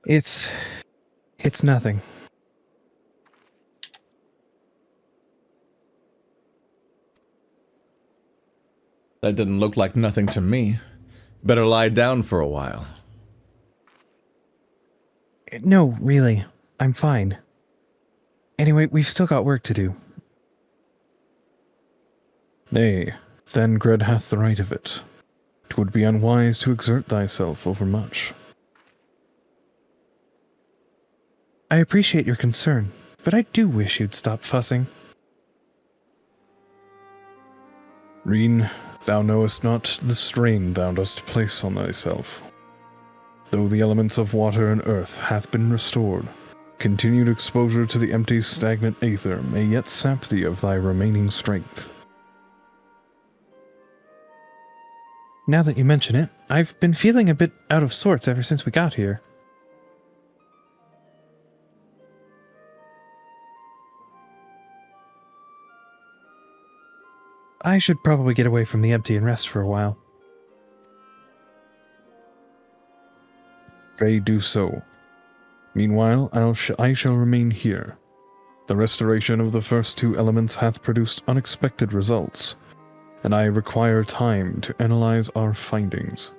It's nothing. That didn't look like nothing to me. Better lie down for a while. No, really. I'm fine. Anyway, we've still got work to do. Nay, Thangred hath the right of it. 'Twould be unwise to exert thyself overmuch. I appreciate your concern, but I do wish you'd stop fussing. Reen, thou knowest not the strain thou dost place on thyself. Though the elements of water and earth hath been restored, continued exposure to the empty, stagnant aether may yet sap thee of thy remaining strength. Now that you mention it, I've been feeling a bit out of sorts ever since we got here. I should probably get away from the empty and rest for a while. Pray do so. Meanwhile, I shall remain here. The restoration of the first two elements hath produced unexpected results, and I require time to analyze our findings.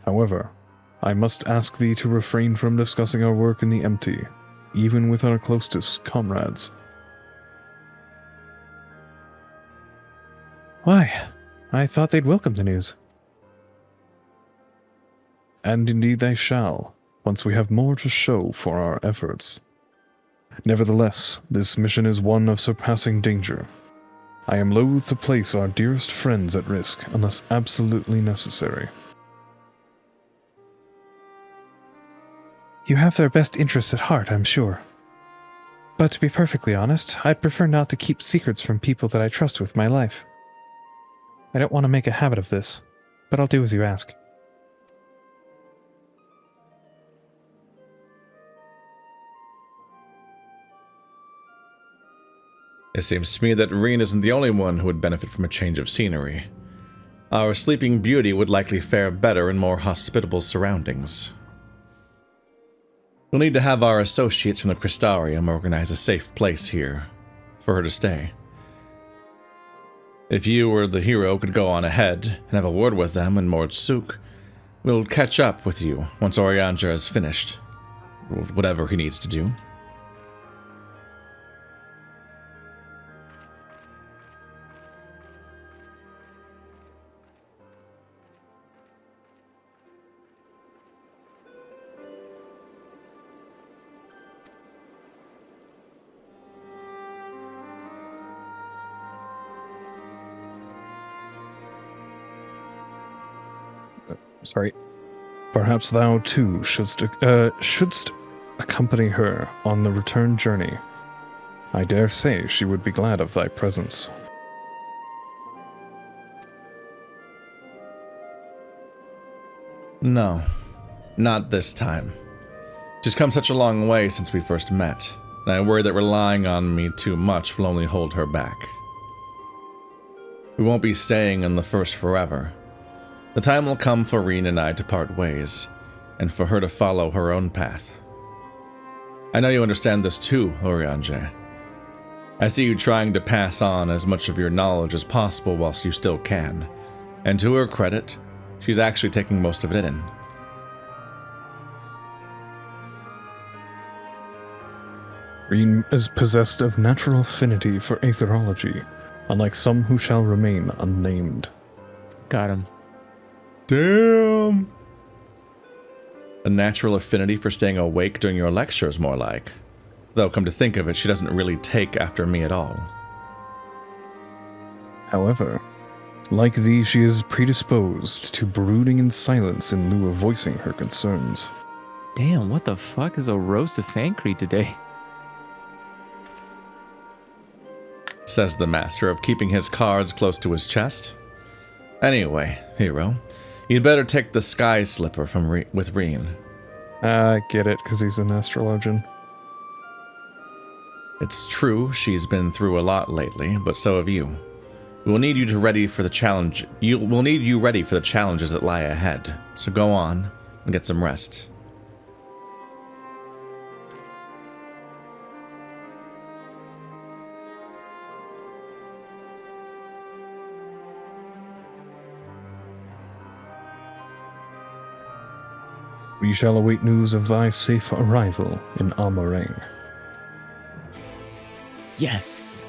However, I must ask thee to refrain from discussing our work in the empty, even with our closest comrades. Why? I thought they'd welcome the news. And indeed they shall, once we have more to show for our efforts. Nevertheless, this mission is one of surpassing danger. I am loath to place our dearest friends at risk unless absolutely necessary. You have their best interests at heart, I'm sure. But to be perfectly honest, I'd prefer not to keep secrets from people that I trust with my life. I don't want to make a habit of this, but I'll do as you ask. It seems to me that Reen isn't the only one who would benefit from a change of scenery. Our sleeping beauty would likely fare better in more hospitable surroundings. We'll need to have our associates from the Crystarium organize a safe place here for her to stay. If you or the hero could go on ahead and have a word with them in Mordsuk, we'll catch up with you once Orianja has finished whatever he needs to do. Sorry. Perhaps thou too shouldst accompany her on the return journey. I dare say she would be glad of thy presence. No, not this time. She's come such a long way since we first met, and I worry that relying on me too much will only hold her back. We won't be staying in the First forever. The time will come for Reen and I to part ways, and for her to follow her own path. I know you understand this too, Orianja. I see you trying to pass on as much of your knowledge as possible whilst you still can, and to her credit, she's actually taking most of it in. Reen is possessed of natural affinity for aetherology, unlike some who shall remain unnamed. Got him. Damn! A natural affinity for staying awake during your lectures, more like. Though, come to think of it, she doesn't really take after me at all. However, like thee, she is predisposed to brooding in silence in lieu of voicing her concerns. Damn, what the fuck is a roast of Thancred today? Says the master of keeping his cards close to his chest. Anyway, hero, you'd better take the sky slipper from with Reen. I get it, because he's an astrologian. It's true, she's been through a lot lately, but so have you. We'll need you ready for the challenge. We'll need you ready for the challenges that lie ahead. So go on and get some rest. We shall await news of thy safe arrival in Amarang. Yes.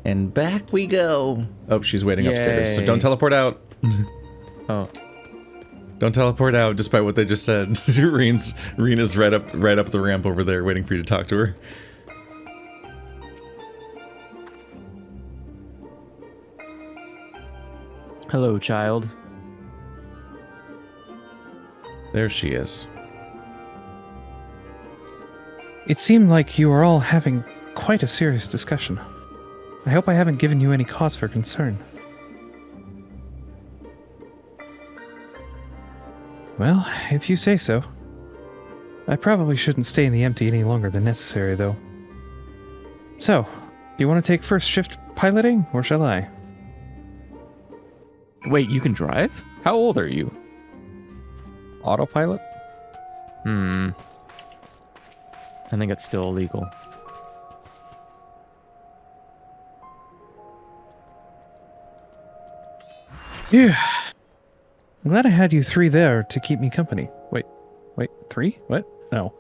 And back we go. Oh, she's waiting upstairs, so Yay. don't teleport out. Oh. Don't teleport out, despite what they just said. Rena's right up the ramp over there, waiting for you to talk to her. Hello, child. There she is. It seemed like you were all having quite a serious discussion. I hope I haven't given you any cause for concern. Well, if you say so. I probably shouldn't stay in the empty any longer than necessary, though. So, do you want to take first shift piloting, or shall I? Wait, you can drive? How old are you? Autopilot? I think it's still illegal. Yeah. I'm glad I had you three there to keep me company. Wait, three? What? No.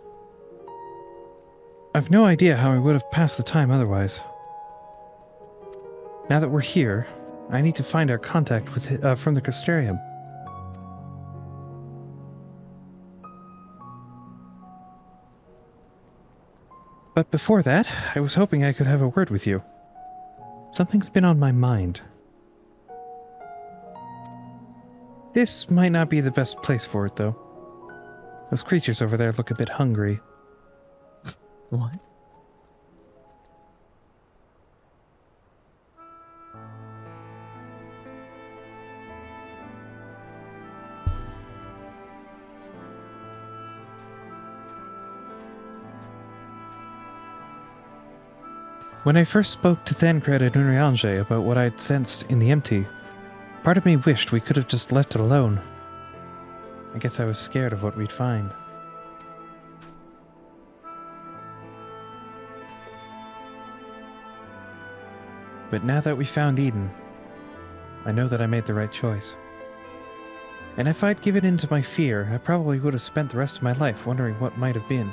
I've no idea how I would have passed the time otherwise. Now that we're here, I need to find our contact with from the Crystarium. But before that, I was hoping I could have a word with you. Something's been on my mind. This might not be the best place for it, though. Those creatures over there look a bit hungry. What? When I first spoke to Thancred and Urianger about what I'd sensed in the empty, part of me wished we could have just left it alone. I guess I was scared of what we'd find. But now that we found Eden, I know that I made the right choice. And if I'd given in to my fear, I probably would have spent the rest of my life wondering what might have been.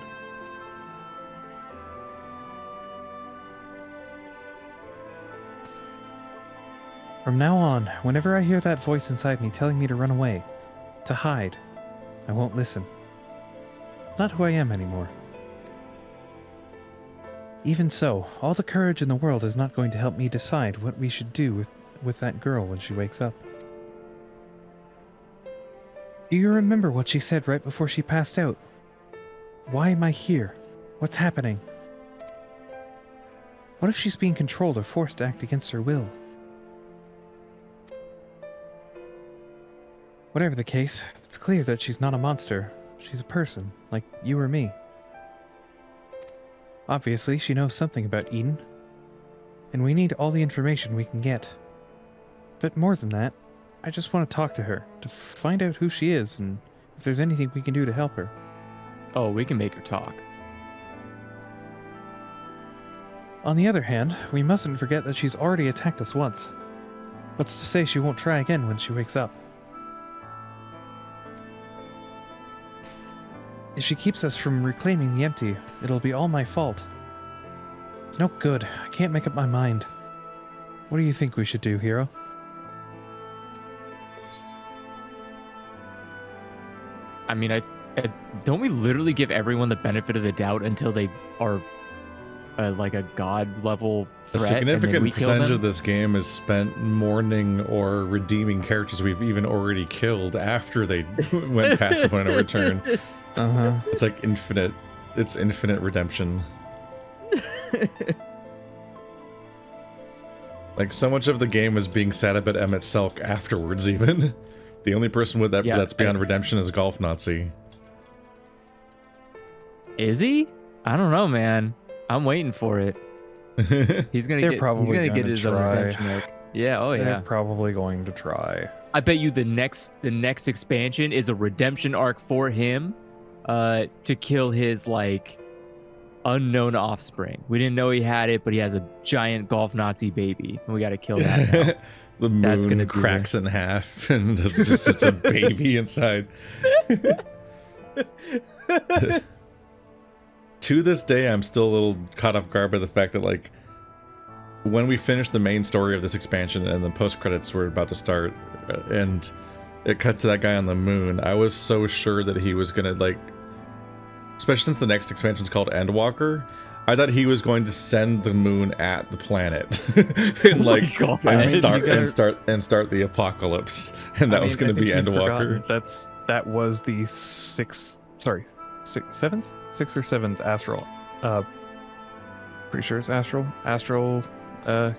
From now on, whenever I hear that voice inside me telling me to run away, to hide, I won't listen. It's not who I am anymore. Even so, all the courage in the world is not going to help me decide what we should do with that girl when she wakes up. Do you remember what she said right before she passed out? Why am I here? What's happening? What if she's being controlled or forced to act against her will? Whatever the case, it's clear that she's not a monster. She's a person, like you or me. Obviously, she knows something about Eden, and we need all the information we can get. But more than that, I just want to talk to her, to find out who she is, and if there's anything we can do to help her. Oh, we can make her talk. On the other hand, we mustn't forget that she's already attacked us once. What's to say she won't try again when she wakes up? If she keeps us from reclaiming the empty, it'll be all my fault. It's no good. I can't make up my mind. What do you think we should do, Hero? I mean, I don't we literally give everyone the benefit of the doubt until they are like a god level A threat? significant percentage of this game is spent mourning or redeeming characters we've even already killed after they went past the point of return. It's like infinite. It's infinite redemption. Like, so much of the game is being sad about Emmett Selk afterwards, even. The only person with that that's beyond redemption is Golf Nazi. Is he? I don't know, man. I'm waiting for it. He's gonna get his own redemption arc. Yeah, oh yeah. They're probably going to try. I bet you the next expansion is a redemption arc for him, to kill his like unknown offspring. We didn't know he had it, but he has a giant golf Nazi baby, and we got to kill that now. The moon cracks in half, and it's a baby inside. To this day, I'm still a little caught off guard by the fact that, like, when we finished the main story of this expansion and the post-credits were about to start, and it cut to that guy on the moon, I was so sure that he was gonna, like, especially since the next expansion is called Endwalker, I thought he was going to send the moon at the planet and start the apocalypse, and that was going to be Endwalker. That was the sixth or seventh astral. Pretty sure it's astral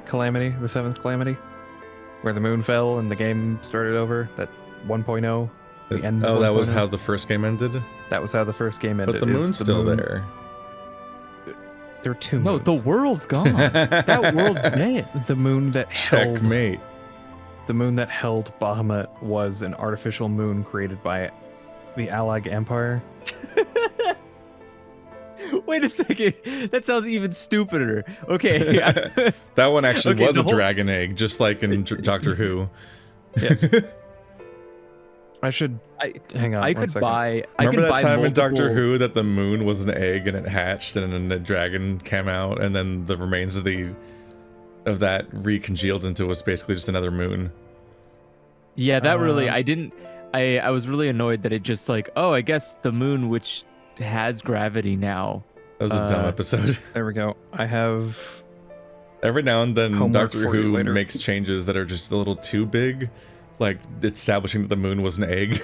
calamity, the seventh calamity, where the moon fell and the game started over. That 1.0. The end. Oh, that was how the first game ended. That was how the first game ended. But the moon's still there. There are two moons. No, the world's gone. That world's dead. The moon that held... Checkmate. The moon that held Bahamut was an artificial moon created by the Allied Empire. Wait a second. That sounds even stupider. Okay. That one actually was a dragon egg, just like in Doctor Who. Yes. Hang on. Remember that time in Doctor Who that the moon was an egg and it hatched and then a dragon came out and then the remains of that recongealed into was basically just another moon. Yeah, that really I was really annoyed that it just like, oh, I guess the moon which has gravity now. That was a dumb episode. There we go. I have every now and then Doctor Who makes changes that are just a little too big. Like establishing that the moon was an egg.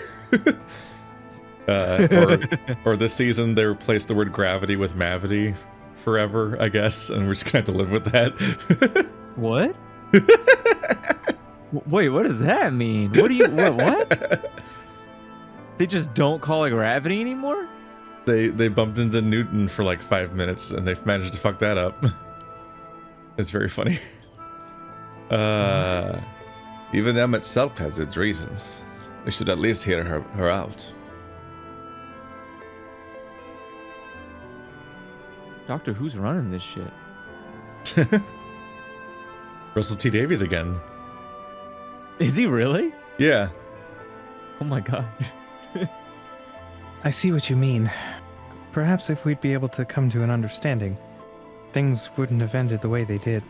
or this season they replaced the word gravity with mavity forever, I guess, and we're just gonna have to live with that. What? Wait, what does that mean? What? They just don't call it gravity anymore? They bumped into Newton for like 5 minutes and they've managed to fuck that up. It's very funny. Even them itself has its reasons. We should at least hear her out. Doctor, who's running this shit? Russell T Davies again. Is he really? Yeah. Oh my god. I see what you mean. Perhaps if we'd be able to come to an understanding, things wouldn't have ended the way they did.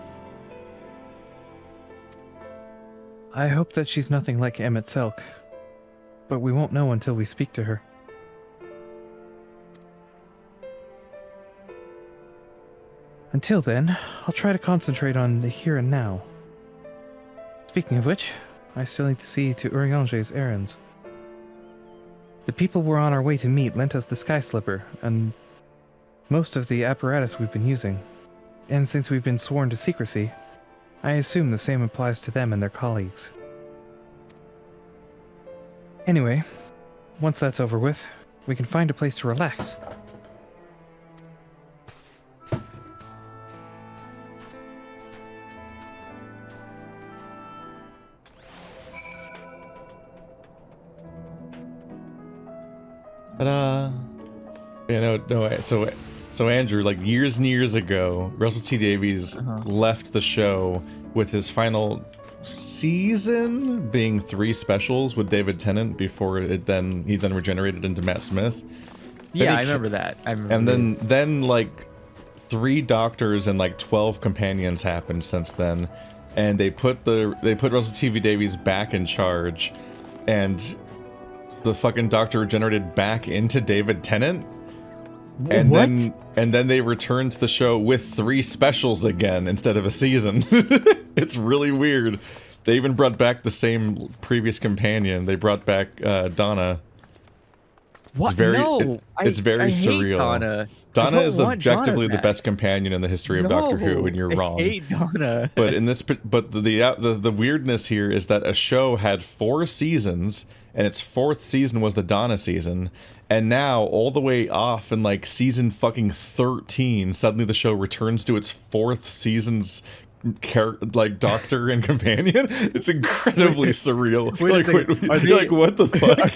I hope that she's nothing like Emmett Selk, but we won't know until we speak to her. Until then, I'll try to concentrate on the here and now. Speaking of which, I still need to see to Eorzea's errands. The people we're on our way to meet lent us the Sky Slipper, and most of the apparatus we've been using. And since we've been sworn to secrecy, I assume the same applies to them and their colleagues. Anyway, once that's over with, we can find a place to relax. Ta-da! Yeah, no way. So Andrew, like years and years ago, Russell T Davies left the show with his final season being 3 specials with David Tennant before he then regenerated into Matt Smith. Yeah, I remember that. And then like 3 doctors and like 12 companions happened since then, and they put Russell T Davies back in charge, and the fucking doctor regenerated back into David Tennant. And then they returned to the show with 3 specials again instead of a season. It's really weird. They even brought back the same previous companion. They brought back Donna. What? It's very surreal. Donna. Donna is objectively the best companion in the history of Doctor Who, and you're wrong. I hate Donna. But the weirdness here is that a show had 4 seasons, and its 4th season was the Donna season. And now, all the way off in like season fucking 13, suddenly the show returns to its 4th season's like doctor and companion. It's incredibly surreal. Wait, like what the fuck?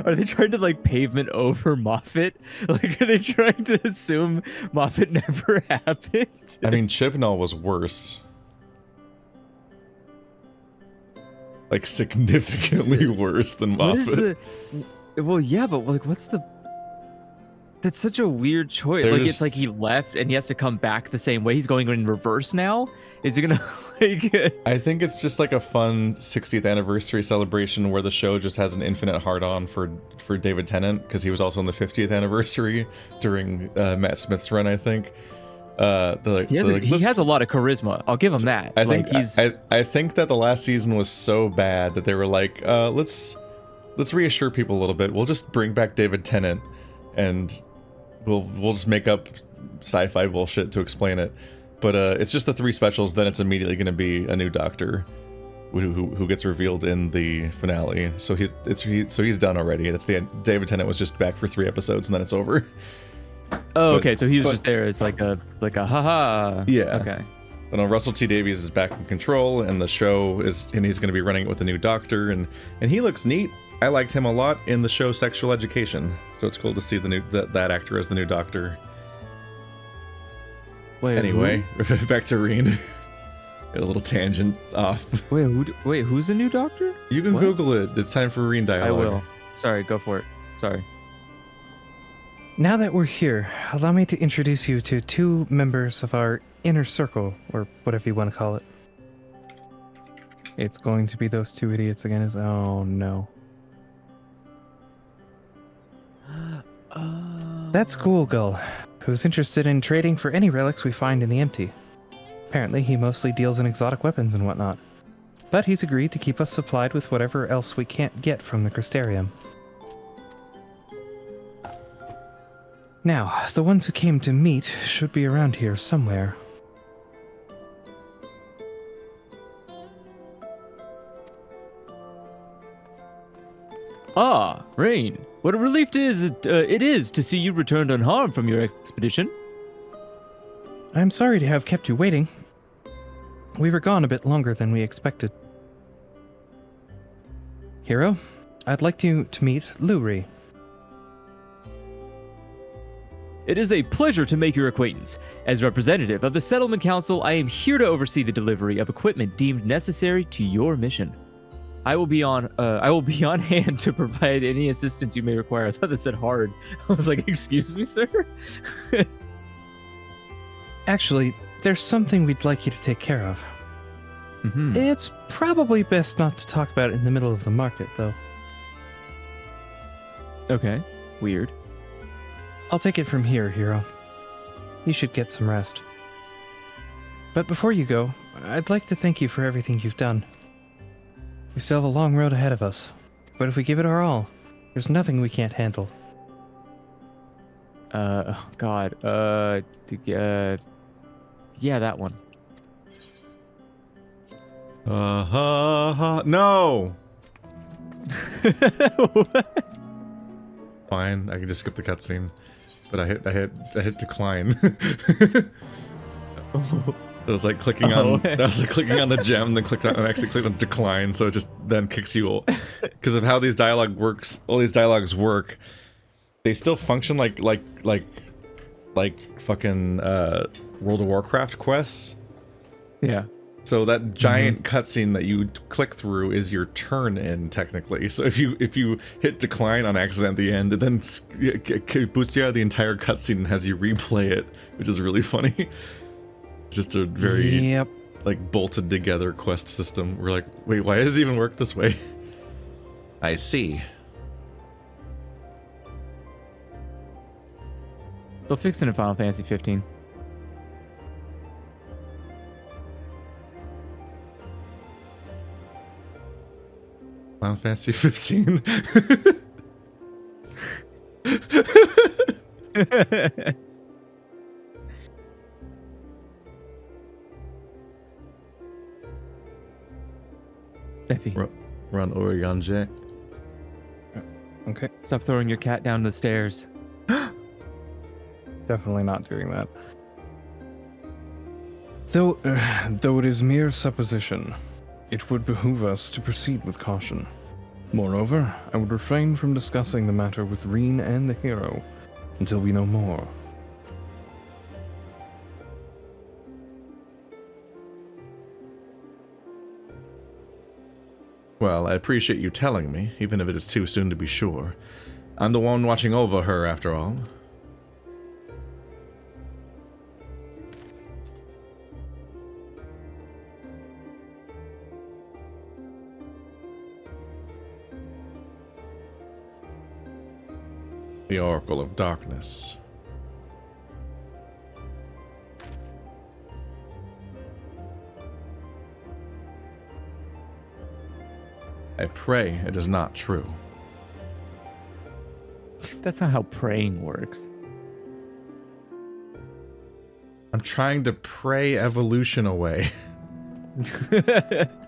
Are they trying to like pavement over Moffat? Like, are they trying to assume Moffat never happened? I mean, Chibnall was worse. Like, significantly worse than What is Moffat. well, yeah, but like, what's the? That's such a weird choice. They're Like, just- it's like he left and he has to come back the same way. He's going in reverse now. Is he gonna like? I think it's just like a fun 60th anniversary celebration where the show just has an infinite hard-on for David Tennant, because he was also on the 50th anniversary during Matt Smith's run, I think. He has a lot of charisma. I'll give him that. I think he's. I think that the last season was so bad that they were like, let's reassure people a little bit. We'll just bring back David Tennant, and we'll just make up sci-fi bullshit to explain it. But it's just the 3 specials. Then it's immediately going to be a new Doctor, who gets revealed in the finale. So he's done already. That's the end. David Tennant was just back for 3 episodes, and then it's over. Oh, okay. So he was just there as like a haha. Yeah. Okay. But Russell T Davies is back in control, and the show and he's going to be running it with a new Doctor, and he looks neat. I liked him a lot in the show Sexual Education, so it's cool to see that actor as the new Doctor. Wait. Anyway, back to Reen. A little tangent off. Wait. Who's the new Doctor? You can What? Google it. It's time for Reen dialogue. I will. Sorry. Go for it. Sorry. Now that we're here, allow me to introduce you to 2 members of our inner circle, or whatever you want to call it. It's going to be those 2 idiots again. Oh no. That's Ghoulgull, who's interested in trading for any relics we find in the empty. Apparently, he mostly deals in exotic weapons and whatnot. But he's agreed to keep us supplied with whatever else we can't get from the Crystarium. Now, the ones who came to meet should be around here somewhere. Ah, Rain. What a relief it is to see you returned unharmed from your expedition. I'm sorry to have kept you waiting. We were gone a bit longer than we expected. Hero, I'd like you to meet Luri. It is a pleasure to make your acquaintance. As representative of the Settlement Council, I am here to oversee the delivery of equipment deemed necessary to your mission. I will be on hand to provide any assistance you may require. I thought that said hard. I was like, excuse me, sir? Actually, there's something we'd like you to take care of. Mm-hmm. It's probably best not to talk about it in the middle of the market, though. Okay. Weird. I'll take it from here, Hero. You should get some rest. But before you go, I'd like to thank you for everything you've done. We still have a long road ahead of us, but if we give it our all, there's nothing we can't handle. Oh, God. Yeah, that one. No! Fine, I can just skip the cutscene. But I hit decline. It was like clicking on the gem, and then I actually clicked on decline, so it just then kicks you because of how these dialogue works. All these dialogues work. They still function like fucking World of Warcraft quests. Yeah. So that giant cutscene that you click through is your turn in, technically. So if you hit decline on accident at the end, it then boots you out of the entire cutscene and has you replay it, which is really funny. It's just a very like bolted together quest system. We're like, wait, why does it even work this way? I see. They'll fix it in Final Fantasy 15. Final Fantasy 15. Effie, Run Oriange. Okay, stop throwing your cat down the stairs. definitely not doing that. Though it is mere supposition, it would behoove us to proceed with caution. Moreover, I would refrain from discussing the matter with Reen and the hero until we know more. Well, I appreciate you telling me, even if it is too soon to be sure. I'm the one watching over her, after all. The Oracle of Darkness. I pray it is not true. That's not how praying works. I'm trying to pray evolution away.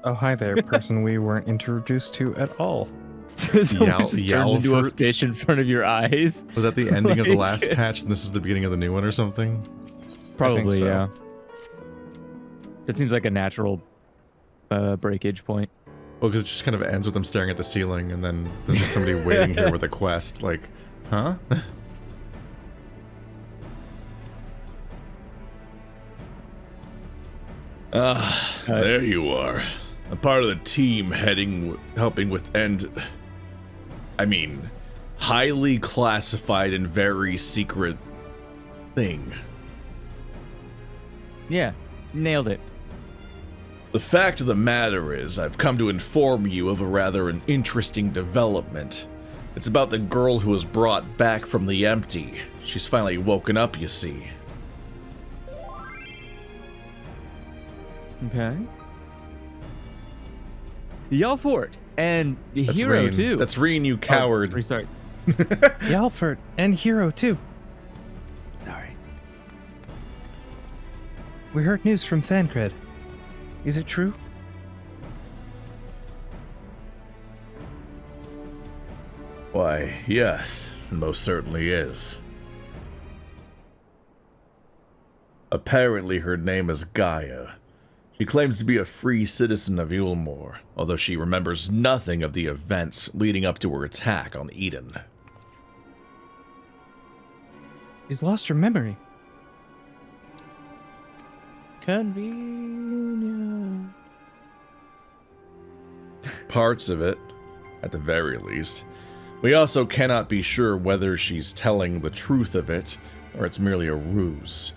Oh, hi there, person we weren't introduced to at all. Someone just turns into a Yalfurt? fish in front of your eyes. Was that the ending of the Like- last patch and this is the beginning of the new one or something? Probably, so. yeah. That seems like a natural breakage point. Well, because it just kind of ends with them staring at the ceiling and then there's just somebody waiting here with a quest. Like, huh? There you are. A part of the team helping with highly classified and very secret thing. Yeah, nailed it. The fact of the matter is, I've come to inform you of an interesting development. It's about the girl who was brought back from the empty. She's finally woken up, you see. Okay. Yell for it. And That's Hero, Reen. too. That's Reen, you Oh, coward. sorry. Yalfurt and Hero too. Sorry. We heard news from Thancred. Is it true? Why, yes, it most certainly is. Apparently her name is Gaia. She claims to be a free citizen of Ulmor, although she remembers nothing of the events leading up to her attack on Eden. She's lost her memory. Convenient. Parts of it, at the very least. We also cannot be sure whether she's telling the truth of it, or it's merely a ruse.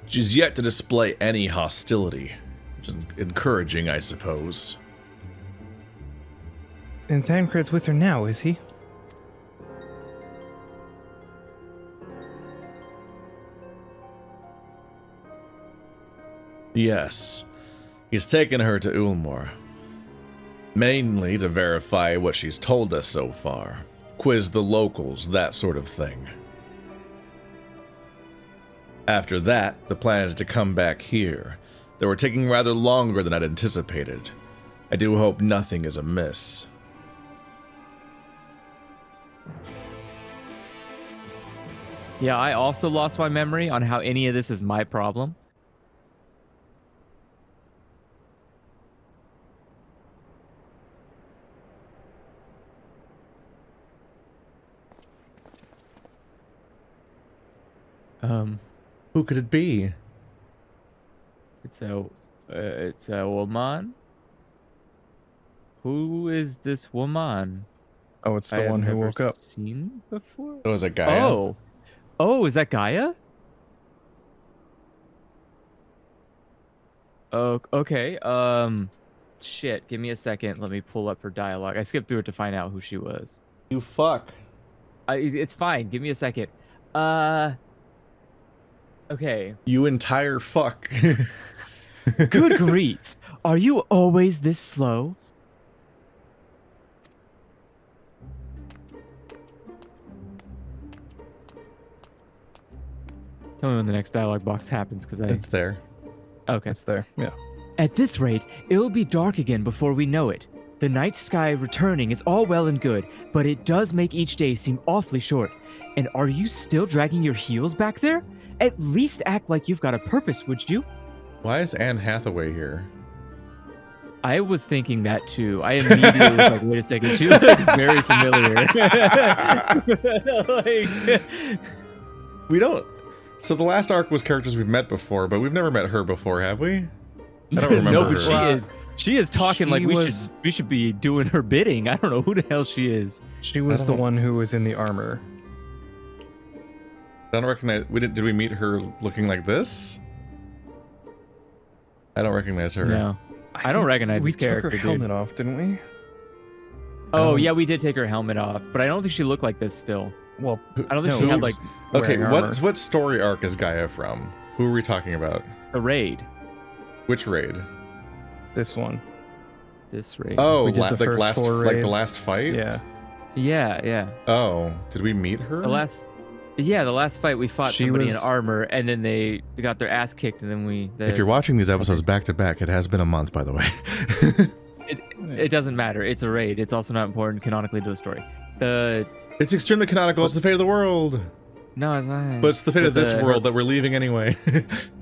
She's yet to display any hostility, which is encouraging, I suppose. And Thancred's with her now, is he? Yes, he's taken her to Ulmor, mainly to verify what she's told us so far, quiz the locals, that sort of thing. After that, the plan is to come back here, though we're taking rather longer than I'd anticipated. I do hope nothing is amiss. Yeah, I also lost my memory on how any of this is my problem. Who could it be? It's a woman. Who is this woman? Oh, it's I the have one who never woke up. Seen before? Oh, is it Gaia? Oh, is that Gaia? Oh, okay. Shit. Give me a second. Let me pull up her dialogue. I skipped through it to find out who she was. You fuck. It's fine. Give me a second. Okay. You entire fuck. Good grief. Are you always this slow? Tell me when the next dialogue box happens, because It's there. Okay. It's there. Yeah. At this rate, it'll be dark again before we know it. The night sky returning is all well and good, but it does make each day seem awfully short. And are you still dragging your heels back there? At least act like you've got a purpose, would you? Why is Anne Hathaway here? I was thinking that too. I immediately was like, wait a second, she looks very familiar. Like, We don't. So the last arc was characters we've met before, but we've never met her before, have we? I don't remember no, her. but she is talking She like was- we should be doing her bidding. I don't know who the hell she is. She was don't the know. one who was in the armor. I don't recognize. Did we meet her looking like this? I don't recognize her. No. I don't think recognize we this character, took her dude. helmet off, didn't we? Oh, Um, yeah, we did take her helmet off, but I don't think she looked like this still. Well, I don't think no, she had she like was Okay, wearing armor. what story arc is Gaia from? Who are we talking about? a raid. Which raid? This one. This raid. Oh, We did the like first last, 4 like the raids. last fight. Yeah. Yeah. Oh, did we meet her? The last fight we fought She somebody was- in armor, and then they got their ass kicked, and then If you're watching these episodes back to back, it has been a month, by the way. it doesn't matter. It's a raid. It's also not important canonically to the story. It's extremely canonical. It's the fate of the world. No, it's not. But it's the fate of this her- world that we're leaving anyway.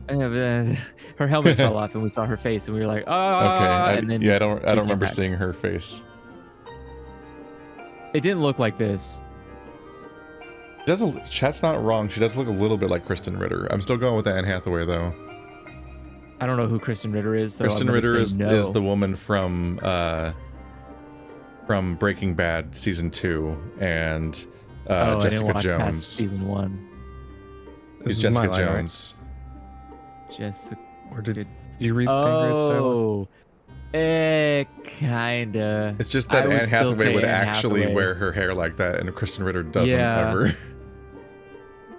Her helmet fell off, and we saw her face, and we were like, "Oh!" Okay. and then I don't came remember back. seeing her face. It didn't look like this. Chat's not wrong. She does look a little bit like Kristen Ritter. I'm still going with Anne Hathaway though. I don't know who Kristen Ritter is. So Kristen I'm gonna Ritter say no. is the woman from Breaking Bad season 2 and I didn't Jessica watch past Jones. season 1. This She's is my Jessica line, right? Jones. Jessica. Or did you read Pengrade's dialogue? Kinda. It's just I that would Anne still Hathaway say would Anne actually Hathaway. wear her hair like that, and Kristen Ritter doesn't Yeah. ever.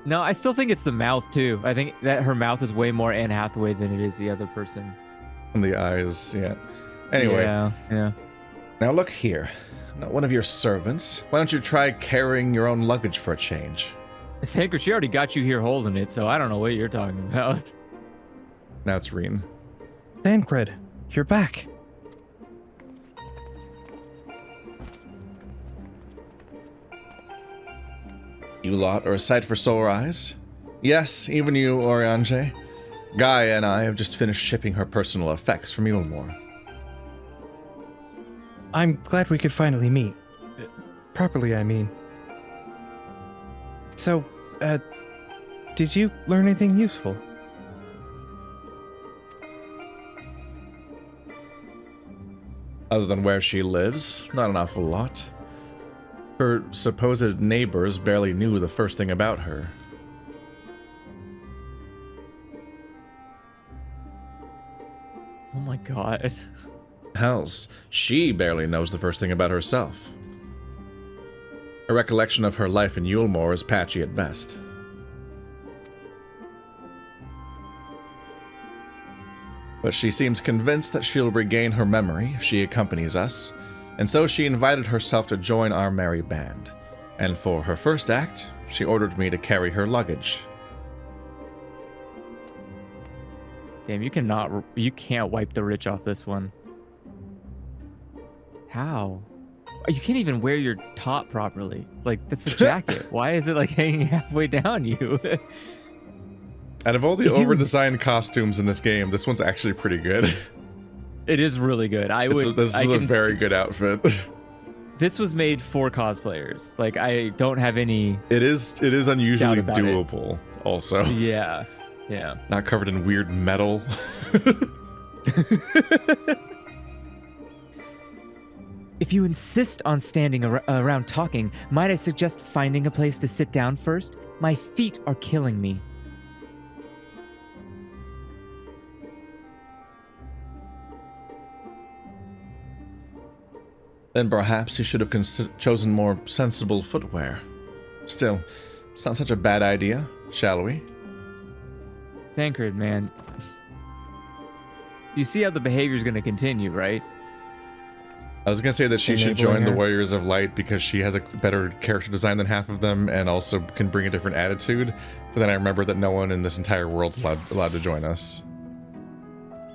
No, I still think it's the mouth too. I think that her mouth is way more Anne Hathaway than it is the other person. And the eyes, yeah. Anyway, Yeah. now look here. I'm not one of your servants. Why don't you try carrying your own luggage for a change? Thanker, she already got you here holding it, so I don't know what you're talking about. Now it's Reen. Tancred, you're back. You lot are a sight for sore eyes. Yes, even you, Oriange. Gaia and I have just finished shipping her personal effects from Yulmore. I'm glad we could finally meet. Properly, I mean. So, did you learn anything useful? Other than where she lives, not an awful lot. Her supposed neighbors barely knew the first thing about her. Oh my god. Hells, she barely knows the first thing about herself. Her recollection of her life in Yulmore is patchy at best. But she seems convinced that she'll regain her memory if she accompanies us, and so she invited herself to join our merry band. And for her first act, she ordered me to carry her luggage. Damn, you can't wipe the rich off this one. How? You can't even wear your top properly. Like, that's a jacket. Why is it like hanging halfway down you? Out of all the If you over-designed costumes in this game, this one's actually pretty good. It is really good. This is a very good outfit. This was made for cosplayers. Like, I don't have any. It is unusually Doubt about it. doable, also. Yeah. Not covered in weird metal. If you insist on standing around talking, might I suggest finding a place to sit down first? My feet are killing me. Then perhaps you should have chosen more sensible footwear. Still, it's not such a bad idea, shall we? Tancred, man. You see how the behavior is going to continue, right? I was gonna say that she should Enabling join the her. Warriors of Light because she has a better character design than half of them and also can bring a different attitude. But then I remember that no one in this entire world's allowed to join us.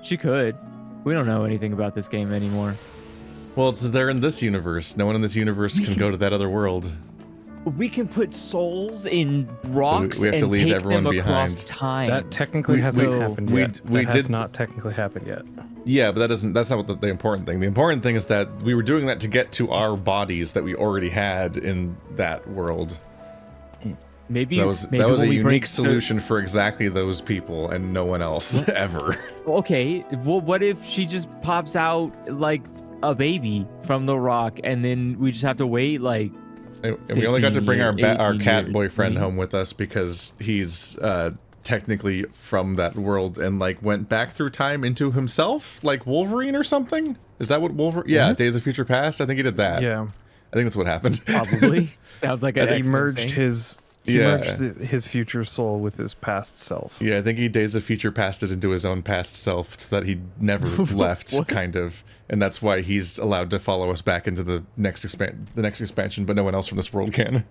She could. We don't know anything about this game anymore. Well, they're in this universe. No one in this universe can go to that other world. we can put souls in rocks we have to and leave take everyone them across behind. time. That technically hasn't happened yet. We That has did not technically happened yet. Yeah, but that's not what the important thing. The important thing is that we were doing that to get to our bodies that we already had in that world. Maybe That was maybe a when we unique break solution for exactly those people and no one else ever. Okay, well, what if she just pops out like a baby from the rock, and then we just have to wait like? And we only got to bring our 18 cat years. boyfriend home with us because he's technically from that world and like went back through time into himself, like Wolverine or something. Is that what Wolverine? Yeah, Days of Future Past. I think he did that. Yeah. I think that's what happened. Probably sounds like an He X-Men merged thing. his his future soul with his past self. Yeah, I think he Days of Future Past it into his own past self so that he never left, kind of. And that's why he's allowed to follow us back into the next expansion, but no one else from this world can.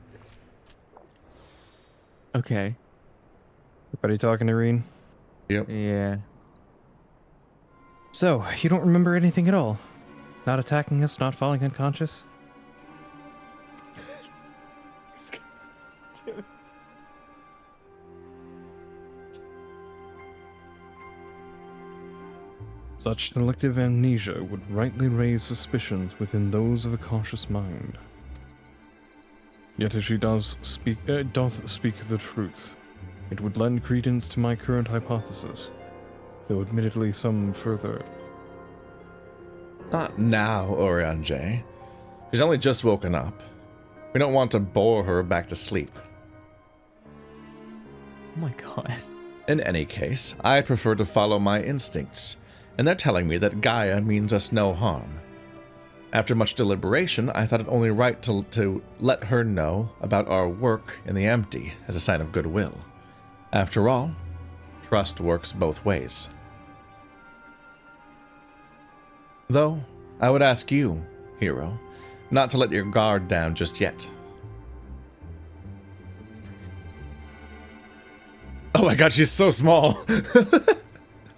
Okay. Everybody talking to Reen? Yep. Yeah. So, you don't remember anything at all? Not attacking us, not falling unconscious? Such collective amnesia would rightly raise suspicions within those of a cautious mind. Yet if she doth speak the truth, it would lend credence to my current hypothesis, though admittedly some further. Not now, Orion. She's only just woken up. We don't want to bore her back to sleep. Oh my god. In any case, I prefer to follow my instincts, and they're telling me that Gaia means us no harm. After much deliberation, I thought it only right to let her know about our work in the empty as a sign of goodwill. After all, trust works both ways. Though, I would ask you, hero, not to let your guard down just yet. Oh my god, she's so small!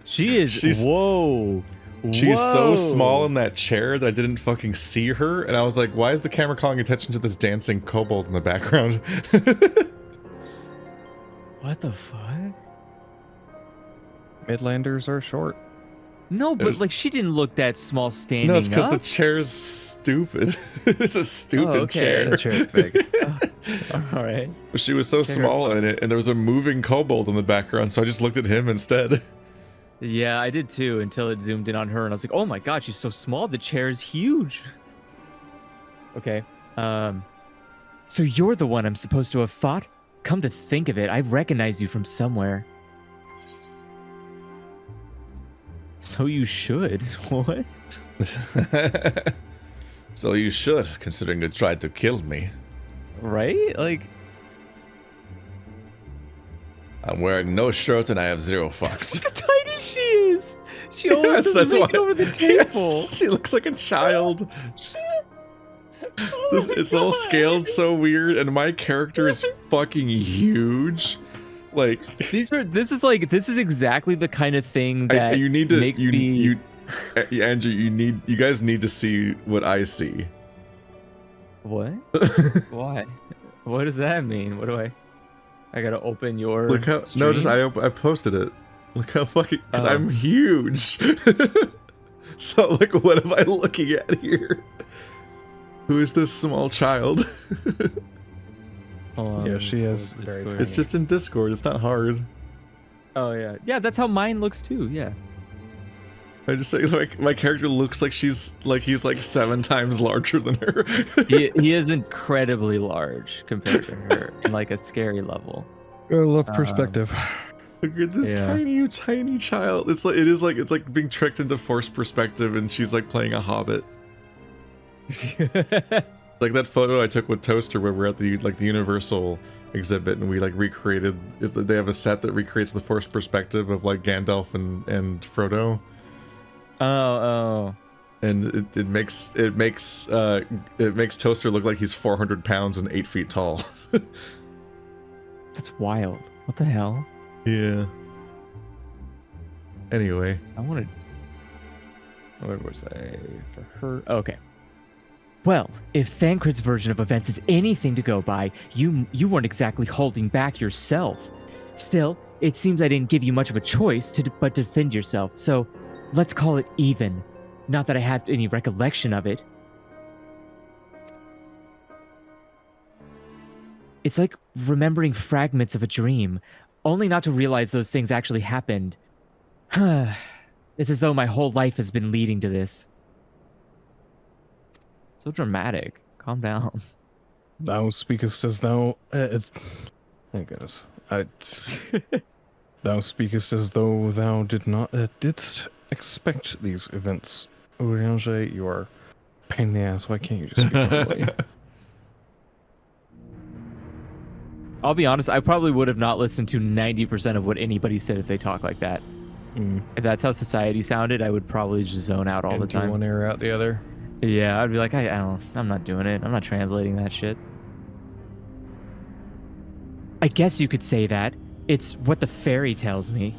She is. Whoa. She's so Whoa. small in that chair that I didn't fucking see her, and I was like, why is the camera calling attention to this dancing kobold in the background? What the fuck? Midlanders are short. No, but like she didn't look that small standing No, it's because the up. chair's stupid. It's a stupid okay. chair. The chair's big. All right. She was so small in it, and there was a moving kobold in the background, so I just looked at him instead. Yeah, I did too until it zoomed in on her, and I was like, "Oh my god, she's so small. The chair is huge." Okay. So you're the one I'm supposed to have fought? Come to think of it, I recognize you from somewhere. So you should. What? So you should, considering you tried to kill me. Right? Like. I'm wearing no shirt and I have 0 fucks. Look how tiny she is. She almost doesn't make it over the table. Yes, she looks like a child. Oh my It's all God. scaled so weird, and my character is fucking huge. Like, This is exactly the kind of thing that you need to makes me. Andrew, you guys need to see what I see. What? Why? What does that mean? What do I gotta open your Look how stream? I posted it. Look how fucking 'cause Oh. I'm huge. So like, what am I looking at here? Who is this small child? Hold on, Yeah, she is Discord. very tiny. It's just in Discord. It's not hard. Oh yeah, yeah. That's how mine looks too. Yeah. I just say like my character looks like he's like 7 times larger than her. he is incredibly large compared to her in like a scary level. I love perspective. Look at this Yeah. tiny child. It's like being tricked into forced perspective, and she's like playing a hobbit. Like that photo I took with Toaster where we're at the Universal exhibit, and we like recreated. They have a set that recreates the forced perspective of like Gandalf and Frodo. Oh. And it makes Toaster look like he's 400 pounds and 8 feet tall. That's wild. What the hell? Yeah. Anyway. I wanted. Where was I for her? Okay. Well, if Thancred's version of events is anything to go by, you weren't exactly holding back yourself. Still, it seems I didn't give you much of a choice but defend yourself, so let's call it even. Not that I have any recollection of it. It's like remembering fragments of a dream, only not to realize those things actually happened. It's as though my whole life has been leading to this. So dramatic. Calm down. Thou speakest as thou... thank goodness. Thou speakest as though thou didst expect these events. Eorzea, you are a pain in the ass. Why can't you just speak normally? I'll be honest, I probably would have not listened to 90% of what anybody said if they talk like that. If that's how society sounded, I would probably just zone out all the time. one ear out the other. Yeah, I'd be like, I'm not doing it. I'm not translating that shit. I guess you could say that. It's what the fairy tells me.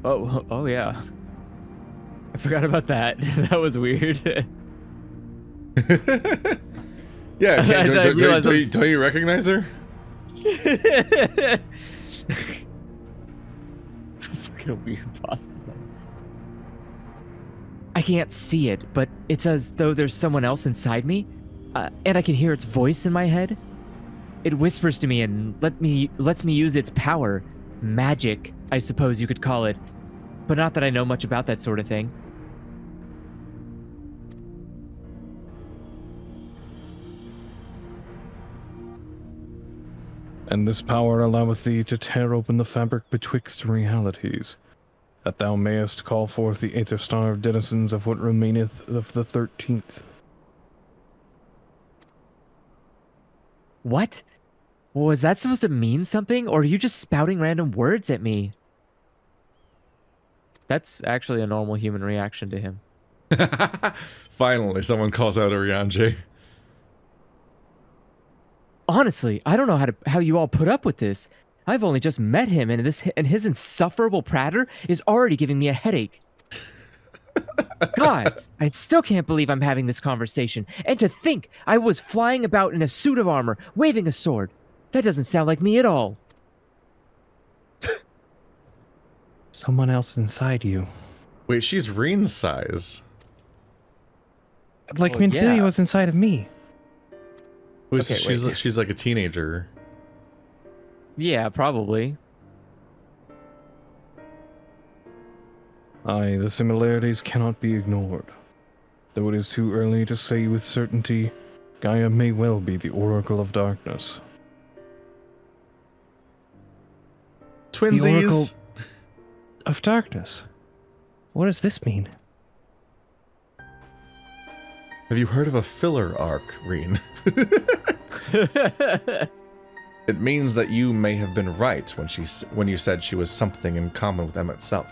Oh yeah. I forgot about that. That was weird. Yeah, don't you recognize her? Fucking weird boss design. I can't see it, but it's as though there's someone else inside me, and I can hear its voice in my head. It whispers to me and lets me use its power, magic, I suppose you could call it, but not that I know much about that sort of thing. And this power alloweth thee to tear open the fabric betwixt realities, that thou mayest call forth the aether-starved denizens of what remaineth of the 13th. What? Was that supposed to mean something, or are you just spouting random words at me? That's actually a normal human reaction to him. Finally, someone calls out Eorzea. Honestly, I don't know how you all put up with this. I've only just met him, and his insufferable pratter is already giving me a headache. Gods, I still can't believe I'm having this conversation. And to think I was flying about in a suit of armor, waving a sword. That doesn't sound like me at all. Someone else inside you. Wait, she's Reen's size. Like Minfilia was inside of me. Wait, Okay, she's like a teenager. Yeah, probably. Aye, the similarities cannot be ignored. Though it is too early to say with certainty, Gaia may well be the Oracle of Darkness. Twinsies! The Oracle of Darkness. What does this mean? Have you heard of a filler arc, Reen? It means that you may have been right when you said she was something in common with Emmett Selk.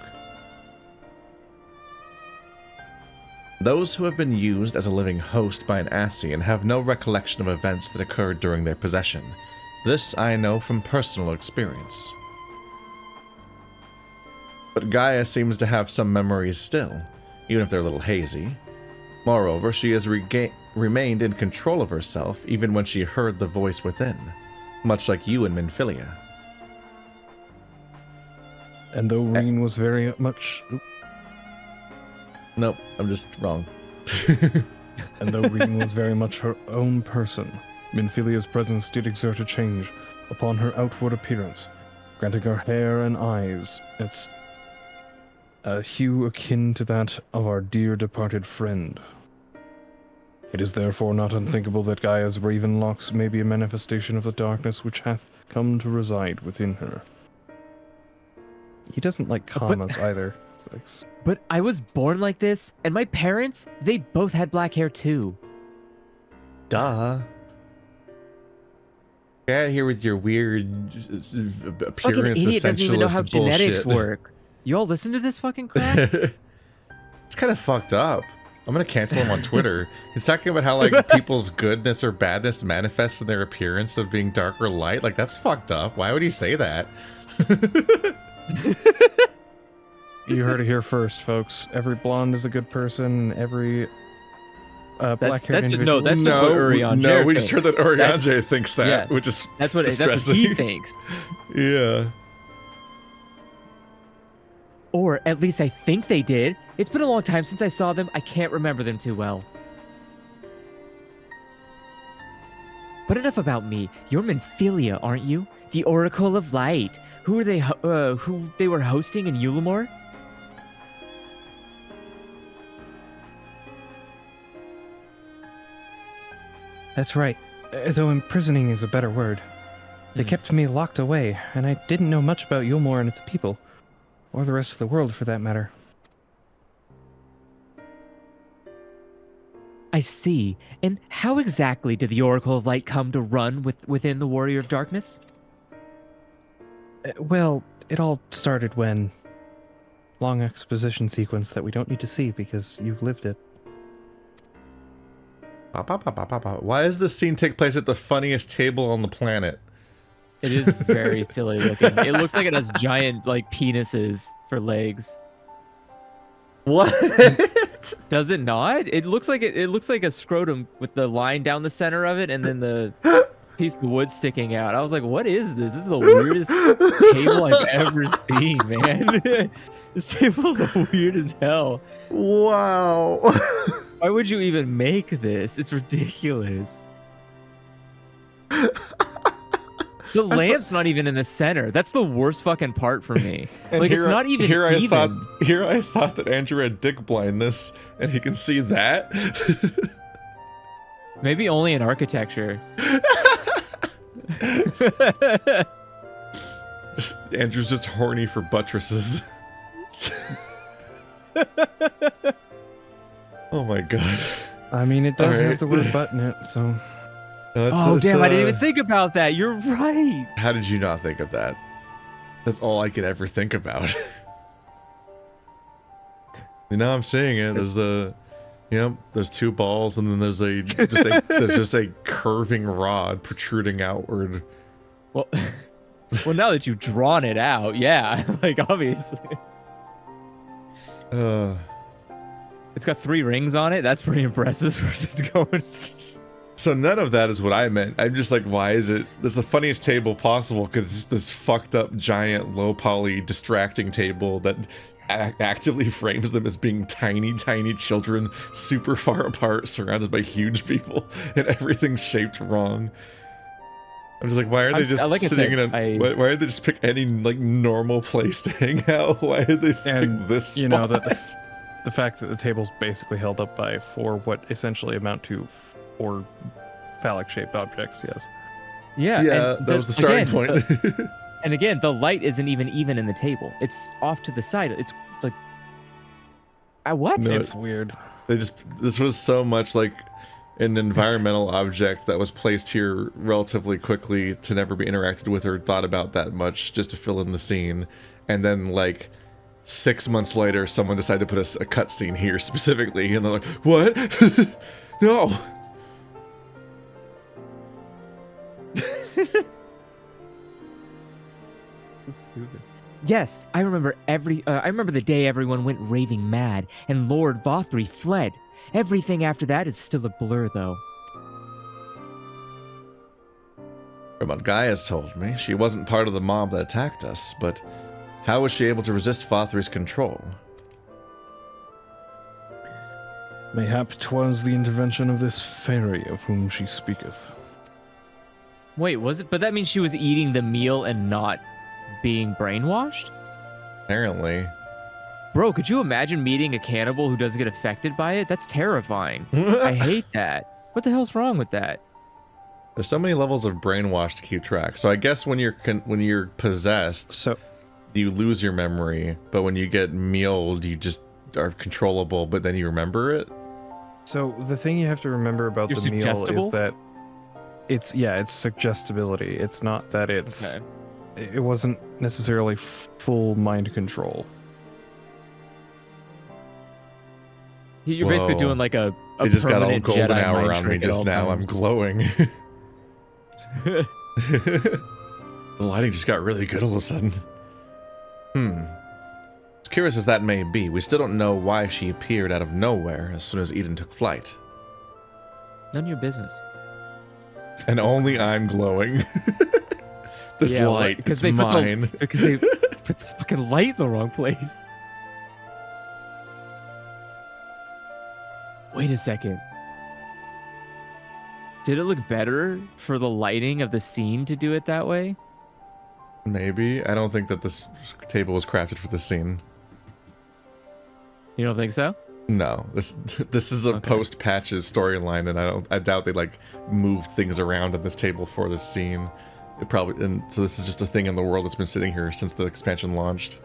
Those who have been used as a living host by an Ascian have no recollection of events that occurred during their possession. This I know from personal experience. But Gaia seems to have some memories still, even if they're a little hazy. Moreover, she has remained in control of herself even when she heard the voice within, much like you and Minfilia. And though Reen was very much... Nope, I'm just wrong. And though Reen was very much her own person, Minfilia's presence did exert a change upon her outward appearance, granting her hair and eyes a hue akin to that of our dear departed friend. It is therefore not unthinkable that Gaia's raven locks may be a manifestation of the darkness which hath come to reside within her. He doesn't like commas either. But I was born like this, and my parents, they both had black hair too. Duh. Get out of here with your weird appearance Fucking idiot doesn't even know essentialist how genetics bullshit. work. You all listen to this fucking crap? It's kind of fucked up. I'm gonna cancel him on Twitter. He's talking about how like people's goodness or badness manifests in their appearance of being dark or light. Like that's fucked up. Why would he say that? You heard it here first, folks. Every blonde is a good person. And every black-haired individual. That's just what Urianger we just heard that Urianger thinks that, yeah, which is that's what distressing. he thinks. Yeah. Or at least I think they did. It's been a long time since I saw them. I can't remember them too well. But enough about me. You're Minfilia, aren't you? The Oracle of Light. Who are they? Who they were hosting in Ulamore? That's right. Though imprisoning is a better word. They kept me locked away, and I didn't know much about Yulmore and its people. Or the rest of the world, for that matter. I see. And how exactly did the Oracle of Light come to run within the Warrior of Darkness? Well, it all started when... Long exposition sequence that we don't need to see because you've lived it. Why does this scene take place at the funniest table on the planet? It is very silly looking. It looks like it has giant, like, penises for legs. What? Does it not? It looks like it looks like a scrotum with the line down the center of it and then the piece of wood sticking out. I was like, what is this? This is the weirdest table I've ever seen, man. This table's weird as hell. Wow. Why would you even make this? It's ridiculous. The lamp's not even in the center. That's the worst fucking part for me. And like, it's not even here even. I thought that Andrew had dick blindness, and he can see that. Maybe only in architecture. Andrew's just horny for buttresses. Oh my god. I mean, it does Alright. have the word butt in it, so... No, Oh, damn, I didn't even think about that. You're right. How did you not think of that? That's all I could ever think about. Now I'm seeing it. There's there's two balls, and then there's just a curving rod protruding outward. Well, now that you've drawn it out, yeah, like obviously. It's got 3 rings on it. That's pretty impressive. Where's it going? So none of that is what I meant. I'm just like, why is it? This is the funniest table possible because it's this fucked up, giant, low poly, distracting table that actively frames them as being tiny, tiny children, super far apart, surrounded by huge people, and everything's shaped wrong. I'm just like, why are they just sitting in a? Why are they just pick any like normal place to hang out? Why did they pick this spot? You know that the fact that the table's basically held up by 4 what essentially amount to 4 phallic-shaped objects. Yes. Yeah. Yeah, that was the starting point. And again, the light isn't even in the table. It's off to the side. It's like, what? No, It's weird. This was so much like an environmental object that was placed here relatively quickly to never be interacted with or thought about that much, just to fill in the scene. And then like 6 months later, someone decided to put a cutscene here specifically, and they're like, what? No. So stupid. Yes, I remember I remember the day everyone went raving mad and Lord Vothri fled. Everything after that is still a blur, though. From what Gaia's told me, she wasn't part of the mob that attacked us, but how was she able to resist Vothri's control? Mayhap 'twas the intervention of this fairy of whom she speaketh. Wait, was it? But that means she was eating the meal and not being brainwashed? Apparently. Bro, could you imagine meeting a cannibal who doesn't get affected by it? That's terrifying. I hate that. What the hell's wrong with that? There's so many levels of brainwash to keep track. So I guess when you're possessed, So you lose your memory, but when you get mealed, you just are controllable, but then you remember it. So the thing you have to remember about You're the meal suggestible? is that it's suggestibility. It's not that it's it wasn't necessarily full mind control. You're basically Whoa. doing like a It just got all permanent golden Jedi hour mind on me trick at just all now. I'm times. glowing. The lighting just got really good all of a sudden. It's curious as that may be, we still don't know why she appeared out of nowhere as soon as Eden took flight. None of your business. And only I'm glowing. This light is mine. Because they put this fucking light in the wrong place. Wait a second. Did it look better for the lighting of the scene to do it that way? Maybe. I don't think that this table was crafted for this scene. You don't think so? No. This is a post-patches storyline, and I doubt they like moved things around on this table for this scene. It probably, and so this is just a thing in the world that's been sitting here since the expansion launched.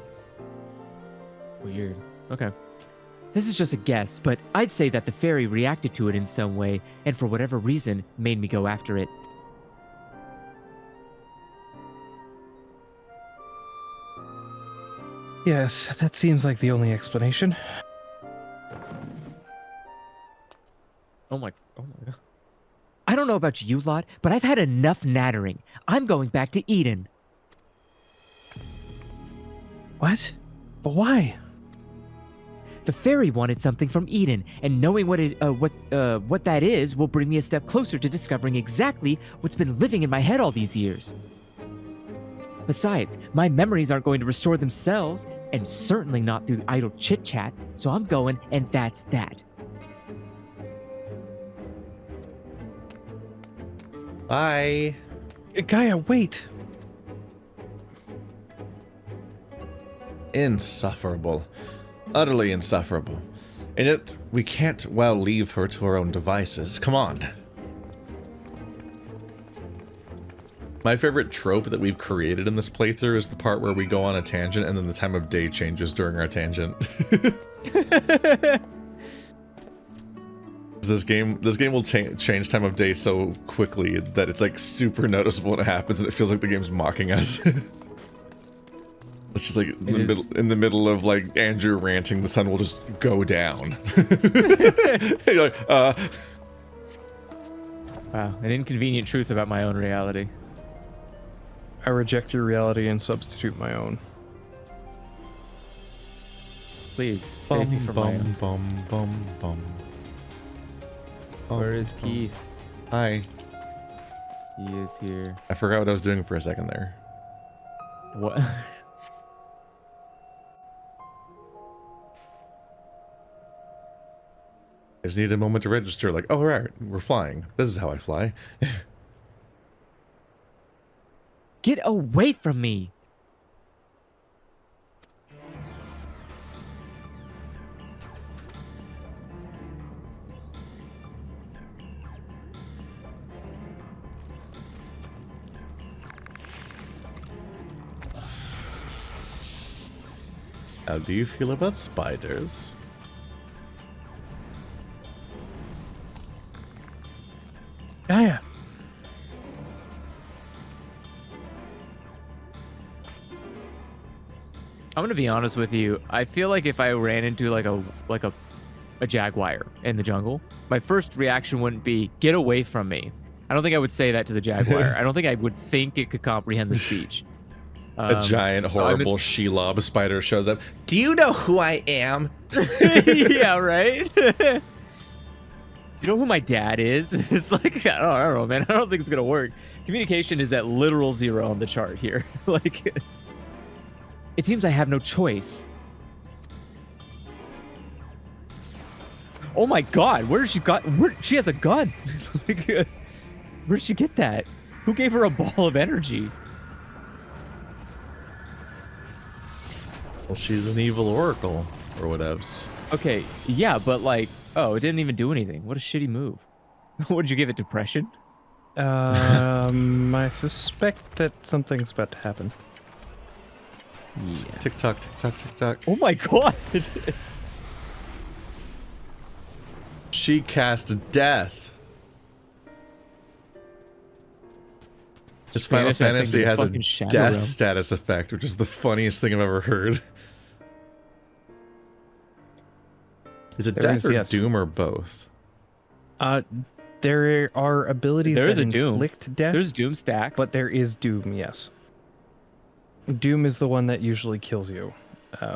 Weird. Okay. This is just a guess, but I'd say that the fairy reacted to it in some way, and for whatever reason, made me go after it. Yes, that seems like the only explanation. Oh my god. I don't know about you lot, but I've had enough nattering. I'm going back to Eden. What? But why? The fairy wanted something from Eden, and knowing what that is will bring me a step closer to discovering exactly what's been living in my head all these years. Besides, my memories aren't going to restore themselves, and certainly not through idle chit-chat, so I'm going, and that's that. Bye. Gaia, wait. Insufferable. Utterly insufferable. And yet, we can't well leave her to her own devices. Come on. My favorite trope that we've created in this playthrough is the part where we go on a tangent and then the time of day changes during our tangent. This game will change time of day so quickly that it's like super noticeable when it happens, and it feels like the game's mocking us. It's just like in the middle of like Andrew ranting, the sun will just go down. You're like, Wow, an inconvenient truth about my own reality. I reject your reality and substitute my own. Please, save me from my own. Where is Keith? Hi. He is here. I forgot what I was doing for a second there. What? I just needed a moment to register, like, oh, right, we're flying. This is how I fly. Get away from me! How do you feel about spiders? Gaia. I'm gonna be honest with you. I feel like if I ran into like a jaguar in the jungle, my first reaction wouldn't be get away from me. I don't think I would say that to the jaguar. I don't think I would think it could comprehend the speech. A giant, horrible Shelob spider shows up. Do you know who I am? Yeah, right? You know who my dad is? It's like, I don't know, man. I don't think it's gonna work. Communication is at literal 0 on the chart here. Like, it seems I have no choice. Oh my god, where did she got? She has a gun. Like, where did she get that? Who gave her a ball of energy? Well, she's an evil oracle, or whatevs. Okay, yeah, but like, oh, it didn't even do anything. What a shitty move. What did you give it, depression? I suspect that something's about to happen. Yeah. Tick tock, tick tock, tick tock. Oh my god. She cast death. Just Final Fantasy has a death status effect, which is the funniest thing I've ever heard. Is it death or doom or both? There are abilities that inflict death. There's doom stacks. But there is doom, yes. Doom is the one that usually kills you.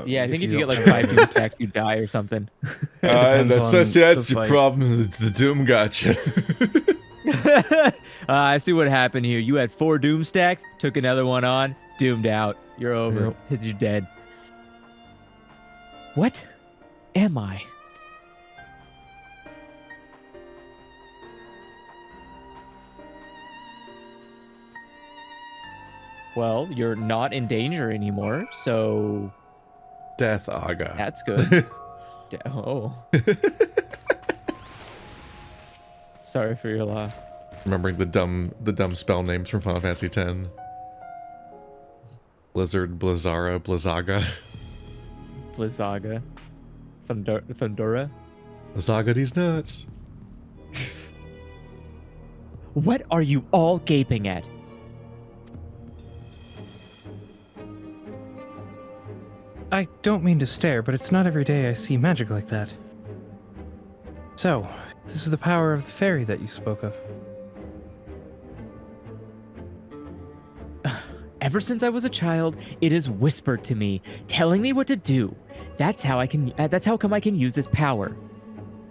Yeah, I think if you get don't- like 5 doom stacks, you die or something. depends on that's the your fight. problem. The Doom got you. I see what happened here. You had 4 doom stacks, took another one on, doomed out. You're over. You're dead. What am I? Well, you're not in danger anymore, so Death Aga. that's good. Oh. Sorry for your loss. Remembering the dumb spell names from Final Fantasy X. Blizzard, Blizzara, Blizzaga. Blizzaga. Thundura. Blizzaga these nuts. What are you all gaping at? I don't mean to stare, but it's not every day I see magic like that. So, this is the power of the fairy that you spoke of. Ever since I was a child, it is whispered to me, telling me what to do. That's how come I can use this power.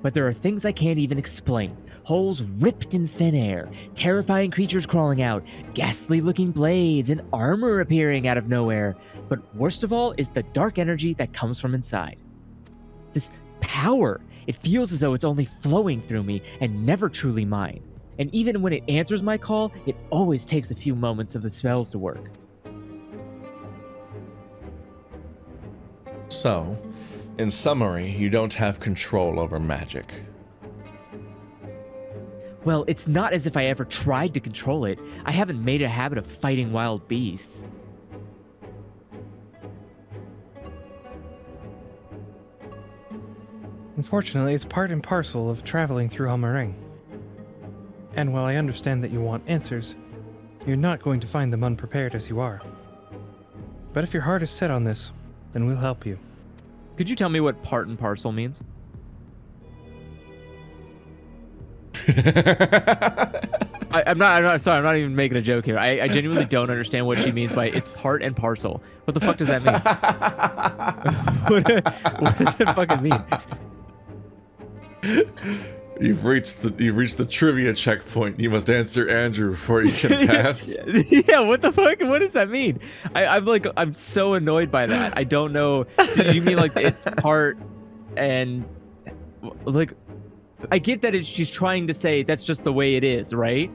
But there are things I can't even explain. Holes ripped in thin air, terrifying creatures crawling out, ghastly-looking blades, and armor appearing out of nowhere. But worst of all is the dark energy that comes from inside. This power, it feels as though it's only flowing through me and never truly mine. And even when it answers my call, it always takes a few moments of the spells to work. So, in summary, you don't have control over magic. Well, it's not as if I ever tried to control it. I haven't made a habit of fighting wild beasts. Unfortunately, it's part and parcel of traveling through Helmaring. And while I understand that you want answers, you're not going to find them unprepared as you are. But if your heart is set on this, then we'll help you. Could you tell me what part and parcel means? I'm not sorry, I'm not even making a joke here. I genuinely don't understand what she means by it's part and parcel. What the fuck does that mean? what does it fucking mean? You've reached the trivia checkpoint. You must answer Andrew before you can pass. Yeah, what the fuck? What does that mean? I'm so annoyed by that. I don't know. Do you mean like it's part and like I get that she's trying to say that's just the way it is, right?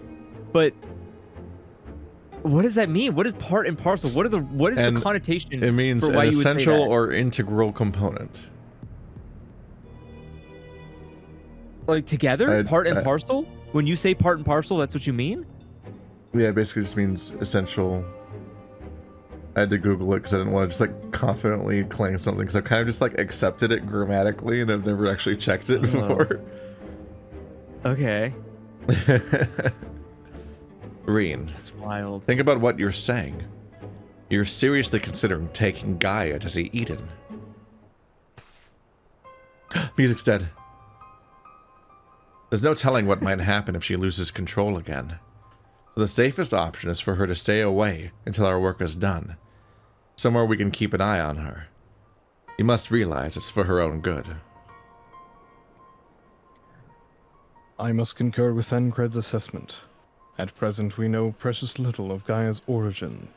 But what does that mean? What is part and parcel? What is the connotation? It means for why an you would say essential that? or integral component. Like together, part and parcel? When you say part and parcel, that's what you mean? Yeah, it basically just means essential. I had to Google it because I didn't want to just like confidently claim something because I kind of just like accepted it grammatically and I've never actually checked it before. Okay. Reen, That's wild. think about what you're saying. You're seriously considering taking Gaia to see Eden. Music's dead. There's no telling what might happen if she loses control again. So the safest option is for her to stay away until our work is done. Somewhere we can keep an eye on her. You must realize it's for her own good. I must concur with Thancred's assessment. At present, we know precious little of Gaia's origin,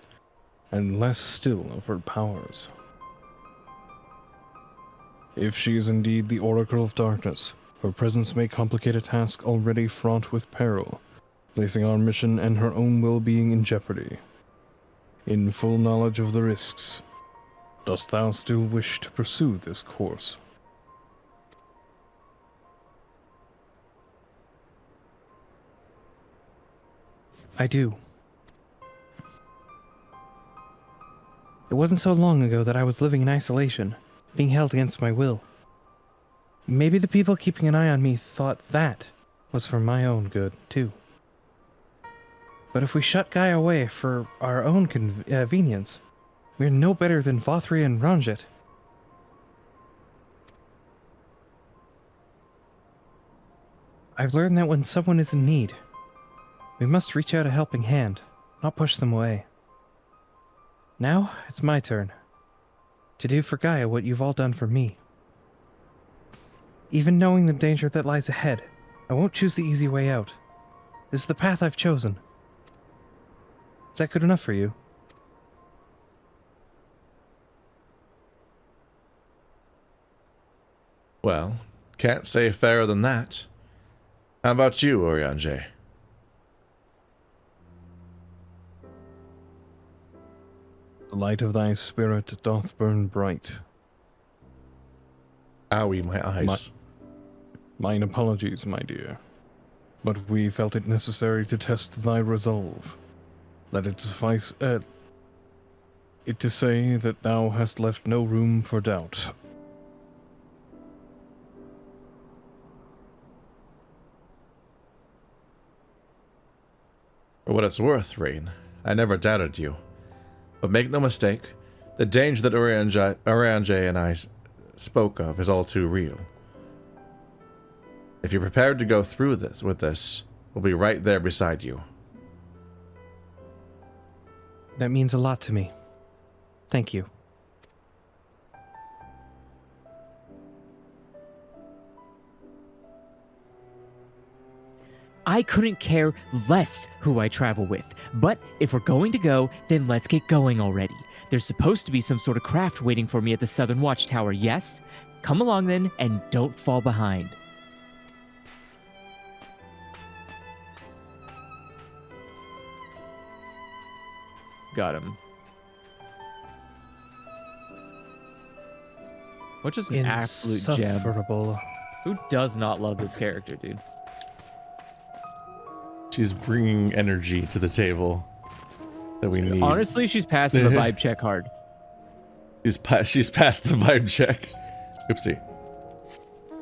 and less still of her powers. If she is indeed the Oracle of Darkness, her presence may complicate a task already fraught with peril, placing our mission and her own well-being in jeopardy. In full knowledge of the risks, dost thou still wish to pursue this course? I do. It wasn't so long ago that I was living in isolation, being held against my will. Maybe the people keeping an eye on me thought that was for my own good, too. But if we shut Gaia away for our own convenience, we're no better than Vothri and Ranjit. I've learned that when someone is in need, we must reach out a helping hand, not push them away. Now, it's my turn. To do for Gaia what you've all done for me. Even knowing the danger that lies ahead, I won't choose the easy way out. This is the path I've chosen. Is that good enough for you? Well, can't say fairer than that. How about you, Urianger? The light of thy spirit doth burn bright. Owie, my eyes. Mine apologies, my dear. But we felt it necessary to test thy resolve. Let it suffice it to say that thou hast left no room for doubt. For what it's worth, Rain, I never doubted you. But make no mistake, the danger that Urianger and I spoke of is all too real. If you're prepared to go through this, we'll be right there beside you. That means a lot to me. Thank you. I couldn't care less who I travel with, but if we're going to go, then let's get going already. There's supposed to be some sort of craft waiting for me at the Southern Watchtower, yes? Come along then, and don't fall behind. Got him. What just an absolute gem. Insufferable. Who does not love this character, dude? She's bringing energy to the table that we need. Honestly, she's passing the vibe check hard. She's passed the vibe check. Oopsie.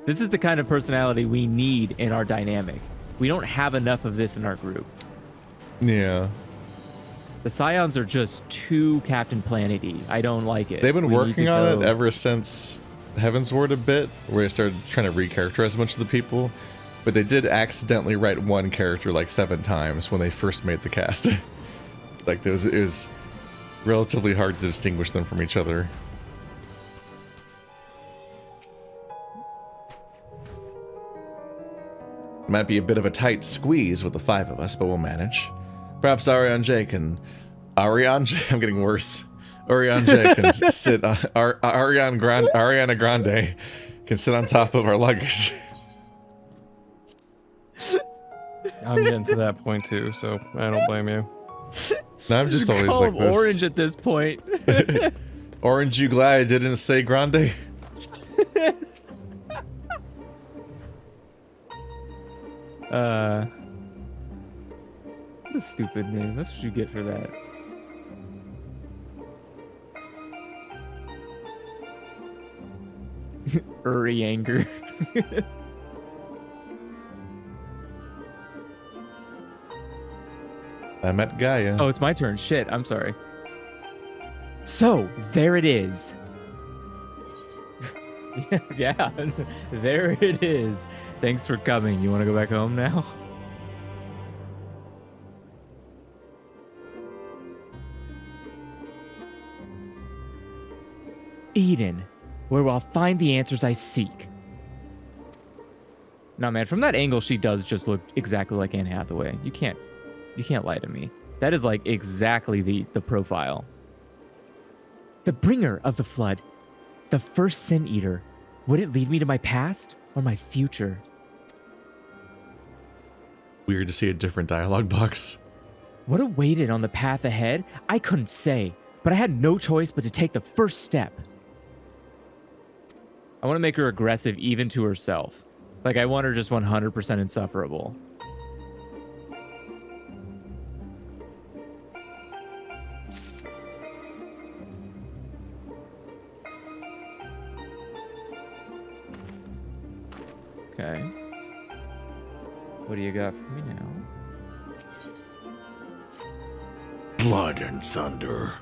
This is the kind of personality we need in our dynamic. We don't have enough of this in our group. Yeah. The Scions are just too Captain Planet-y. I don't like it. They've been We need working to on go- it ever since Heavensward a bit, where they started trying to recharacterize a bunch of the people. But they did accidentally write one character like 7 times when they first made the cast. Like, it was relatively hard to distinguish them from each other. Might be a bit of a tight squeeze with the 5 of us, but we'll manage. Perhaps Ariane can... I'm getting worse. Urianger can sit... Ariana Grande can sit on top of our luggage. I'm getting to that point too, so I don't blame you. No, I'm just always Call like him this. Orange at this point. Orange, you glad I didn't say Grande? What a stupid name. That's what you get for that. Urianger. I met Gaia. Oh, it's my turn. Shit, I'm sorry. So, there it is. Yeah, there it is. Thanks for coming. You want to go back home now? Eden, where I'll find the answers I seek. Nah, man, from that angle, she does just look exactly like Anne Hathaway. You can't lie to me. That is like exactly the profile. The bringer of the flood, the first sin eater. Would it lead me to my past or my future? Weird to see a different dialogue box. What awaited on the path ahead? I couldn't say, but I had no choice but to take the first step. I want to make her aggressive even to herself. Like, I want her just 100% insufferable. Okay. What do you got for me now? Blood and thunder.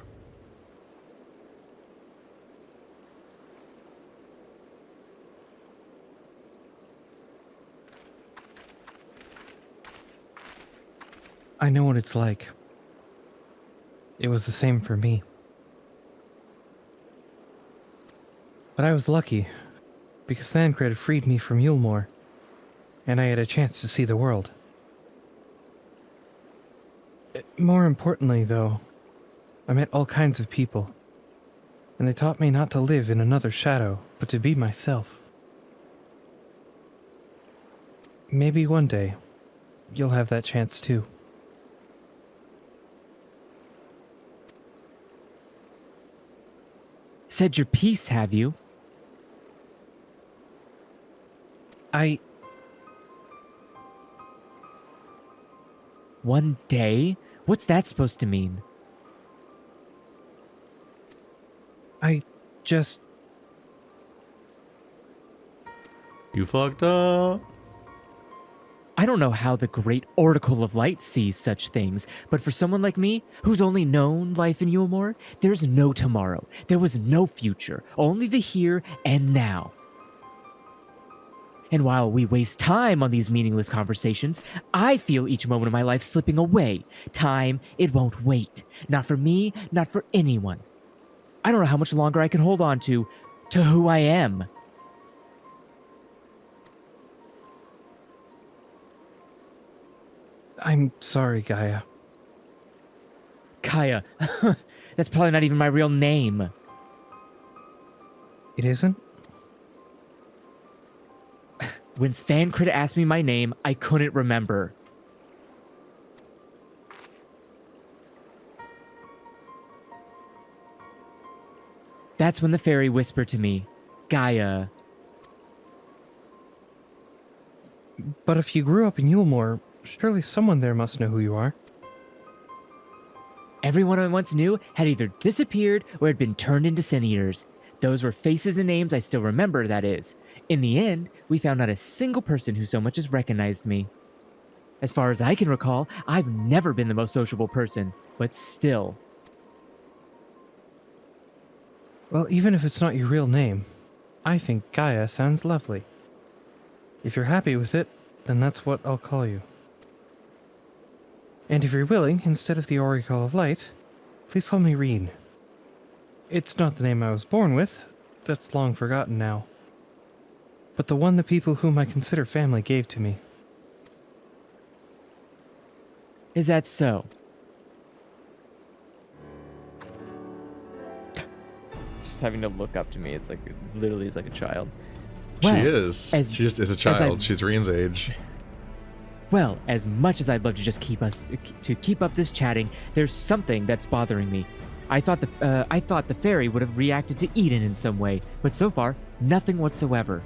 I know what it's like. It was the same for me. But I was lucky, because Thancred had freed me from Yulmore, and I had a chance to see the world. More importantly, though, I met all kinds of people, and they taught me not to live in another shadow, but to be myself. Maybe one day, you'll have that chance too. Said your piece, have you? One day? What's that supposed to mean? I just... You fucked up. I don't know how the great Oracle of Light sees such things, but for someone like me, who's only known life in Yulmore, there's no tomorrow. There was no future, only the here and now. And while we waste time on these meaningless conversations, I feel each moment of my life slipping away. Time, it won't wait. Not for me, not for anyone. I don't know how much longer I can hold on to who I am. I'm sorry, Gaia. Kaya. That's probably not even my real name. It isn't? When Thancred asked me my name, I couldn't remember. That's when the fairy whispered to me, Gaia. But if you grew up in Yulmore, surely someone there must know who you are. Everyone I once knew had either disappeared or had been turned into sin eaters. Those were faces and names I still remember, that is. In the end, we found not a single person who so much as recognized me. As far as I can recall, I've never been the most sociable person, but still. Well, even if it's not your real name, I think Gaia sounds lovely. If you're happy with it, then that's what I'll call you. And if you're willing, instead of the Oracle of Light, please call me Reen. It's not the name I was born with, that's long forgotten now, but the one the people whom I consider family gave to me. Is that so? Just having to look up to me, it's like, literally is like a child. She is. She just is a child. She's Reen's age. Well, as much as I'd love to just keep up this chatting, there's something that's bothering me. I thought the fairy would have reacted to Eden in some way, but so far, nothing whatsoever.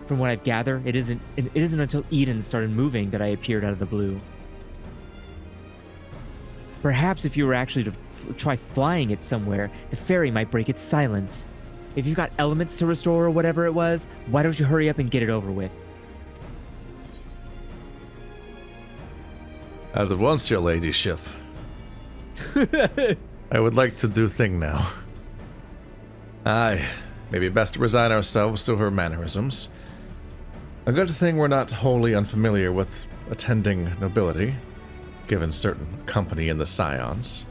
From what I've gathered, it isn't until Eden started moving that I appeared out of the blue. Perhaps if you were actually to try flying it somewhere, the fairy might break its silence. If you've got elements to restore or whatever it was, why don't you hurry up and get it over with? As of once, your ladyship. I would like to do thing now. Aye, maybe best to resign ourselves to her mannerisms. A good thing we're not wholly unfamiliar with attending nobility, given certain company in the Scions.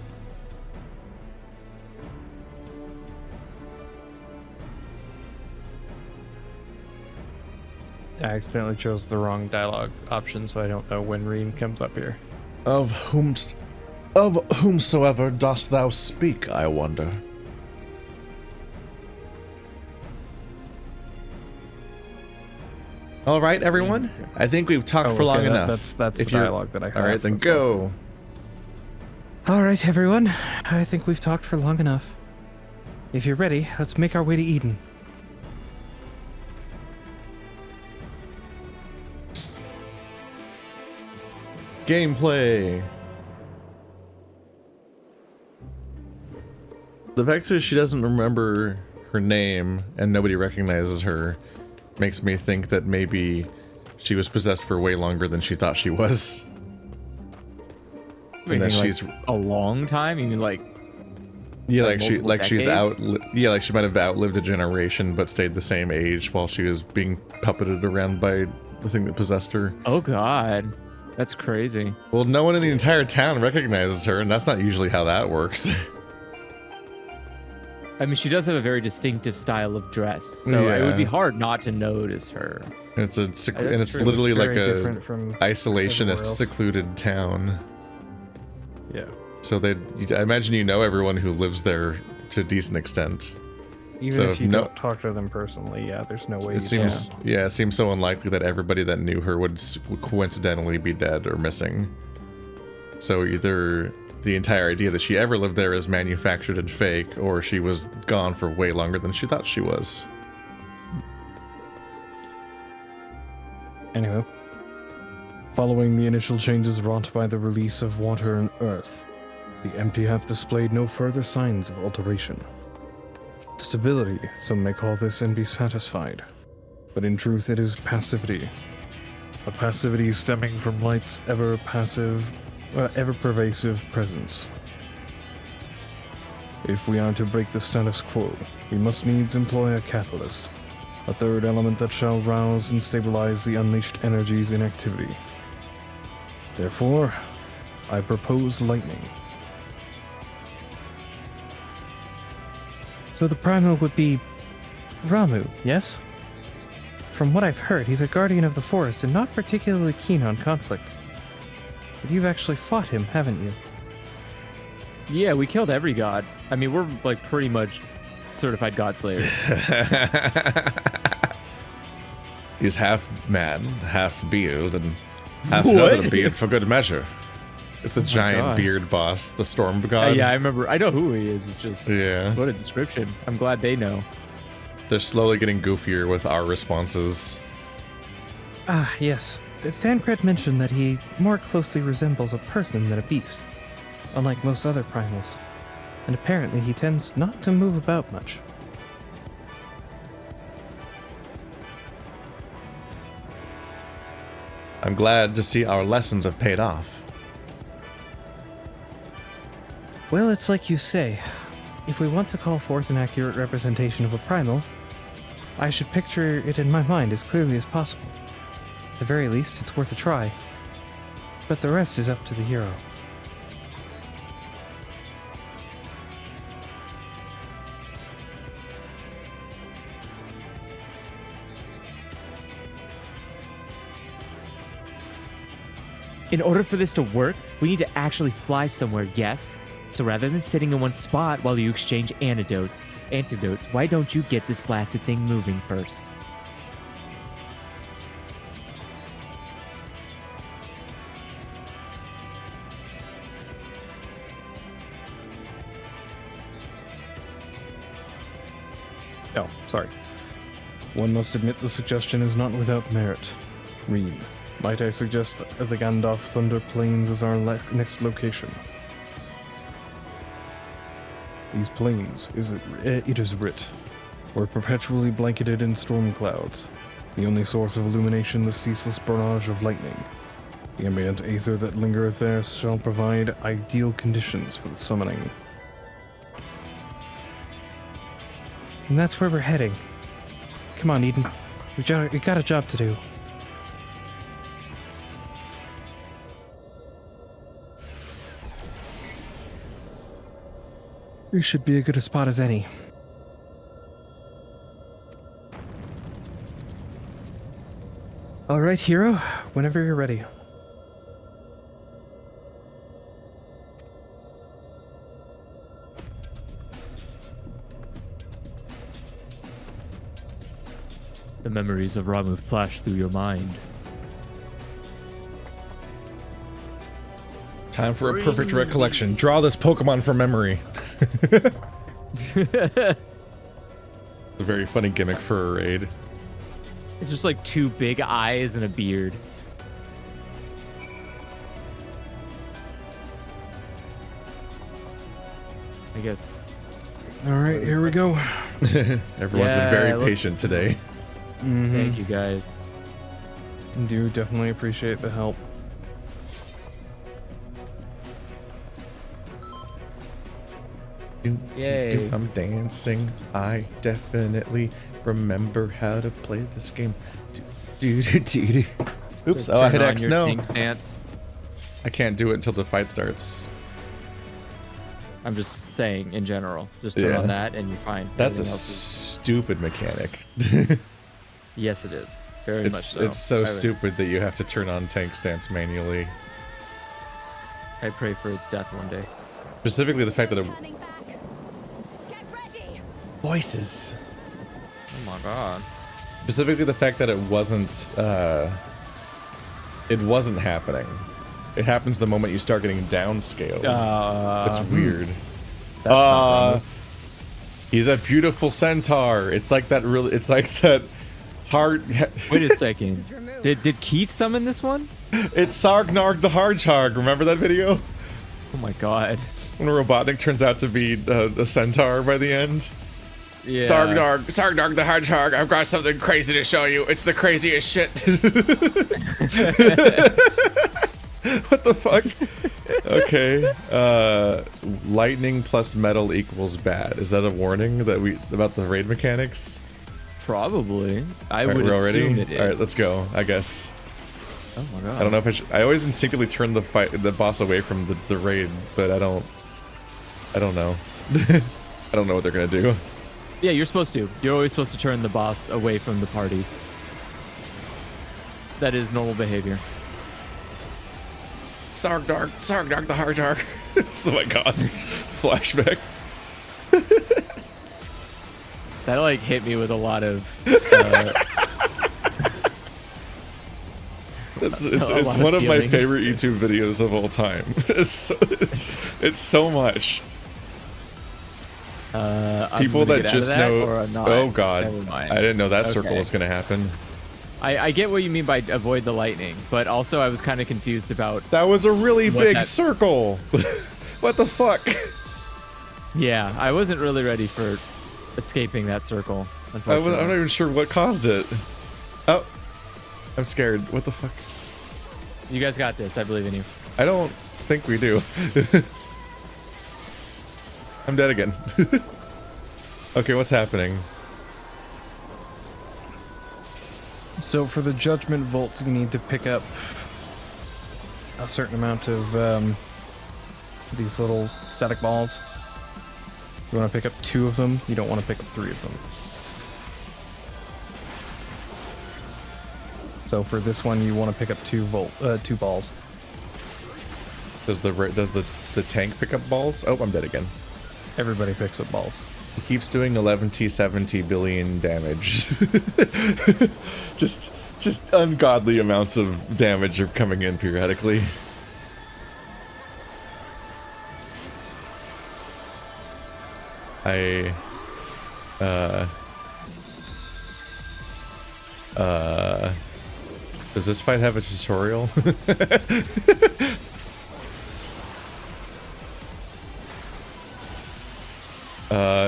I accidentally chose the wrong dialogue option, so I don't know when Reen comes up here. Of whomsoever dost thou speak, I wonder? All right, everyone. I think we've talked for long enough. That's the dialogue that I have. All right, then go. All right, everyone. I think we've talked for long enough. If you're ready, let's make our way to Eden. Gameplay. The fact that she doesn't remember her name and nobody recognizes her makes me think that maybe she was possessed for way longer than she thought she was. And that she's a long time. You mean like? Yeah, like she might have outlived a generation, but stayed the same age while she was being puppeted around by the thing that possessed her. Oh God. That's crazy. Well, no one in the entire town recognizes her, and that's not usually how that works. I mean, she does have a very distinctive style of dress, so it would be Yeah. hard not to notice her. And it's and it's true. literally It's like very a different from everywhere isolationist, else. secluded town. Yeah. So I imagine you know everyone who lives there to a decent extent. Even So if you no- don't talk to them personally, yeah, there's no way. It seems it seems so unlikely that everybody that knew her would coincidentally be dead or missing. So either the entire idea that she ever lived there is manufactured and fake, or she was gone for way longer than she thought she was. Anyway, following the initial changes wrought by the release of water and earth, the empty have displayed no further signs of alteration. Stability, some may call this, and be satisfied. But in truth, it is passivity. A passivity stemming from light's ever-pervasive presence. If we are to break the status quo, we must needs employ a catalyst, a third element that shall rouse and stabilize the unleashed energies in activity. Therefore, I propose lightning. So the primal would be Ramuh, yes? From what I've heard, he's a guardian of the forest and not particularly keen on conflict. But you've actually fought him, haven't you? Yeah, we killed every god. I mean, we're like pretty much certified god slayers. He's half man, half beard, and half What? another beard for good measure. It's the giant God. beard boss, the storm god. Yeah, I remember. I know who he is. It's just Yeah. what a description. I'm glad they know. They're slowly getting goofier with our responses. Ah, yes. Thancred mentioned that he more closely resembles a person than a beast, unlike most other primals. And apparently he tends not to move about much. I'm glad to see our lessons have paid off. Well, it's like you say. If we want to call forth an accurate representation of a primal, I should picture it in my mind as clearly as possible. At the very least, it's worth a try. But the rest is up to the hero. In order for this to work, we need to actually fly somewhere, yes? So rather than sitting in one spot while you exchange antidotes, why don't you get this blasted thing moving first? Oh, sorry. One must admit the suggestion is not without merit. Reen, might I suggest the Gandalf Thunder Plains as our next location? These plains, it is writ, were perpetually blanketed in storm clouds. The only source of illumination, the ceaseless barrage of lightning. The ambient aether that lingereth there shall provide ideal conditions for the summoning. And that's where we're heading. Come on, Eden. We got a job to do. This should be as good a spot as any. All right, hero. Whenever you're ready. The memories of Ramuh flash through your mind. Time for a perfect recollection. Draw this Pokemon from memory. A very funny gimmick for a raid. It's just like two big eyes and a beard. I guess. All right, here we go. Everyone's been Yeah, very look- patient today. Thank you guys. Do definitely appreciate the help. Yay. I'm dancing. I definitely remember how to play this game. Oops, Just oh, I turn hit on X. your No. King's Pants. I can't do it until the fight starts. I'm just saying in general. Just turn Yeah. on that and you're fine. That's a Everything else stupid mechanic. yes, it is. Very much so. It's so I would- stupid that you have to turn on tank stance manually. I pray for its death one day. Specifically the fact that it Turning back. Get ready. voices. Oh my god. Specifically the fact that it wasn't happening. It happens the moment you start getting downscaled. It's weird. That's not Ramuh. He's a beautiful centaur. It's like that hard. Wait a second. Did Keith summon this one? It's Sargnarg the Hardcharg. Remember that video? Oh my god. When Robotnik turns out to be a centaur by the end. Yeah. Sargnarg the Hardcharg. I've got something crazy to show you. It's the craziest shit. What the fuck? Okay. Lightning plus metal equals bad. Is that a warning that about the raid mechanics? Probably. I Alright, would we're assume already? it is. All right, let's go. I guess. Oh my god. I don't know if I should. I always instinctively turn the boss away from the raid, but I don't know. I don't know what they're gonna do. Yeah, you're supposed to. You're always supposed to turn the boss away from the party. That is normal behavior. Sargnarg the Hardcharg. Oh my god. Flashback. That like hit me with a lot of. It's A lot one of of my feelings. favorite YouTube videos of all time. It's so much. I'm People gonna that get out of just that, know. or not. Oh god. Never mind. I didn't know that circle Okay. was gonna happen. I get what you mean by avoid the lightning, but also I was kind of confused about. That was a really What big that- circle. What the fuck? Yeah, I wasn't really ready for escaping that circle. I'm Unfortunately. not even sure what caused it. Oh. I'm scared. What the fuck? You guys got this. I believe in you. I don't think we do. I'm dead again. Okay, what's happening? So for the judgment vaults, you need to pick up a certain amount of these little static balls. You want to pick up 2 of them. You don't want to pick up 3 of them. So for this one, you want to pick up 2 balls. Does the tank pick up balls? Oh, I'm dead again. Everybody picks up balls. He keeps doing 11t70 billion damage. just ungodly amounts of damage are coming in periodically. Does this fight have a tutorial?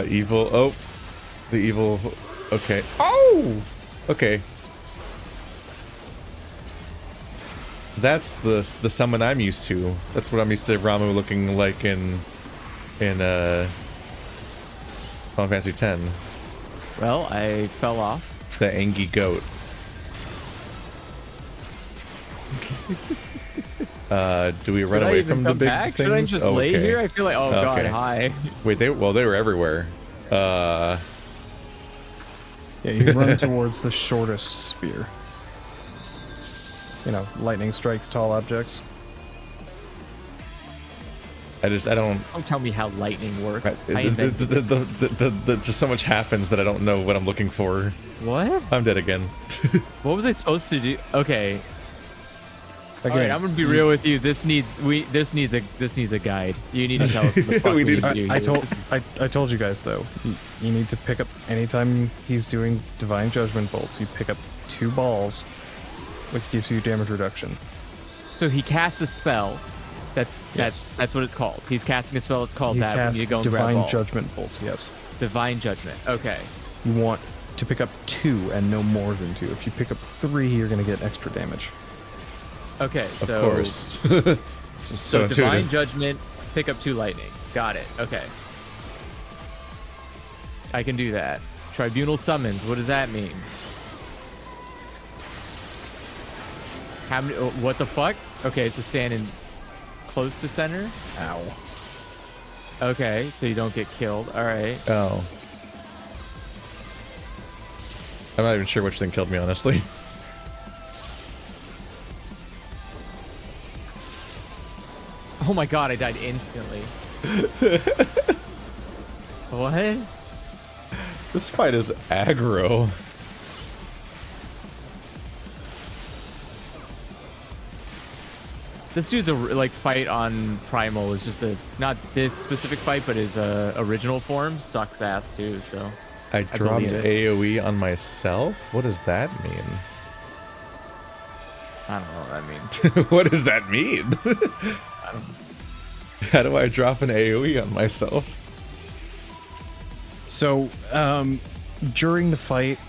Evil. Oh, the evil. Okay. Oh, okay. That's the summon I'm used to. That's what I'm used to Ramuh looking like in Final Fantasy X. Well, I fell off. The Angie goat. Do we run Should I away even from the come big back? things? Should I just Oh, lay okay. here? I feel like, oh god, Okay. hi. Wait, they were everywhere. Yeah, you run towards the shortest spear. You know, lightning strikes tall objects. I don't. Don't tell me how lightning works. I The, invented just so much happens that I don't know what I'm looking for. What? I'm dead again. What was I supposed to do? Okay. Again, All right, I'm gonna be real with you. This needs a guide. You need to tell us what the fuck We we need- need to do. I told you guys though. You need to pick up anytime he's doing divine judgment bolts. You pick up 2 balls, which gives you damage reduction. So he casts a spell. Yes. That's what it's called. He's casting a spell. It's called You that. cast When you go and grab divine ball. judgment bolts. Yes. Divine judgment. Okay. You want to pick up 2 and no more than 2. If you pick up 3, you're gonna get extra damage. Okay. Of So, course. So intuitive. divine judgment. Pick up 2 lightning. Got it. Okay. I can do that. Tribunal summons. What does that mean? How many? What the fuck? Okay, so standing close to center. Ow. Okay, so you don't get killed. All right. Oh. I'm not even sure which thing killed me, honestly. Oh my god, I died instantly. What? This fight is aggro. This dude's like fight on primal is just a not this specific fight, but his original form sucks ass too. So I dropped believe it. AoE on myself? What does that mean? I don't know what that means. What does that mean? How do I drop an AoE on myself? So, during the fight,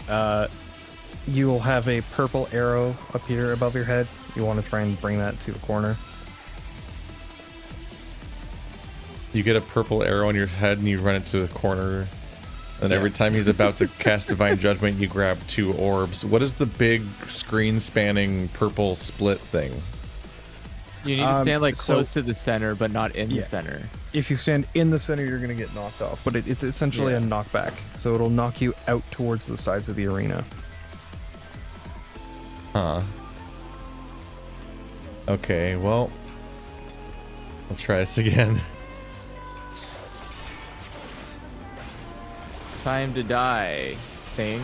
you will have a purple arrow appear above your head. You want to try and bring that to the corner. You get a purple arrow on your head and you run it to the corner. And every time he's about to cast Divine Judgment, you grab 2 orbs. What is the big screen-spanning purple split thing? You need to stand like so- close to the center, but not in Yeah. the center. If you stand in the center, you're going to get knocked off, but it's essentially Yeah. a knockback. So it'll knock you out towards the sides of the arena. Huh. Okay, well... I'll try this again. Time to die, thing.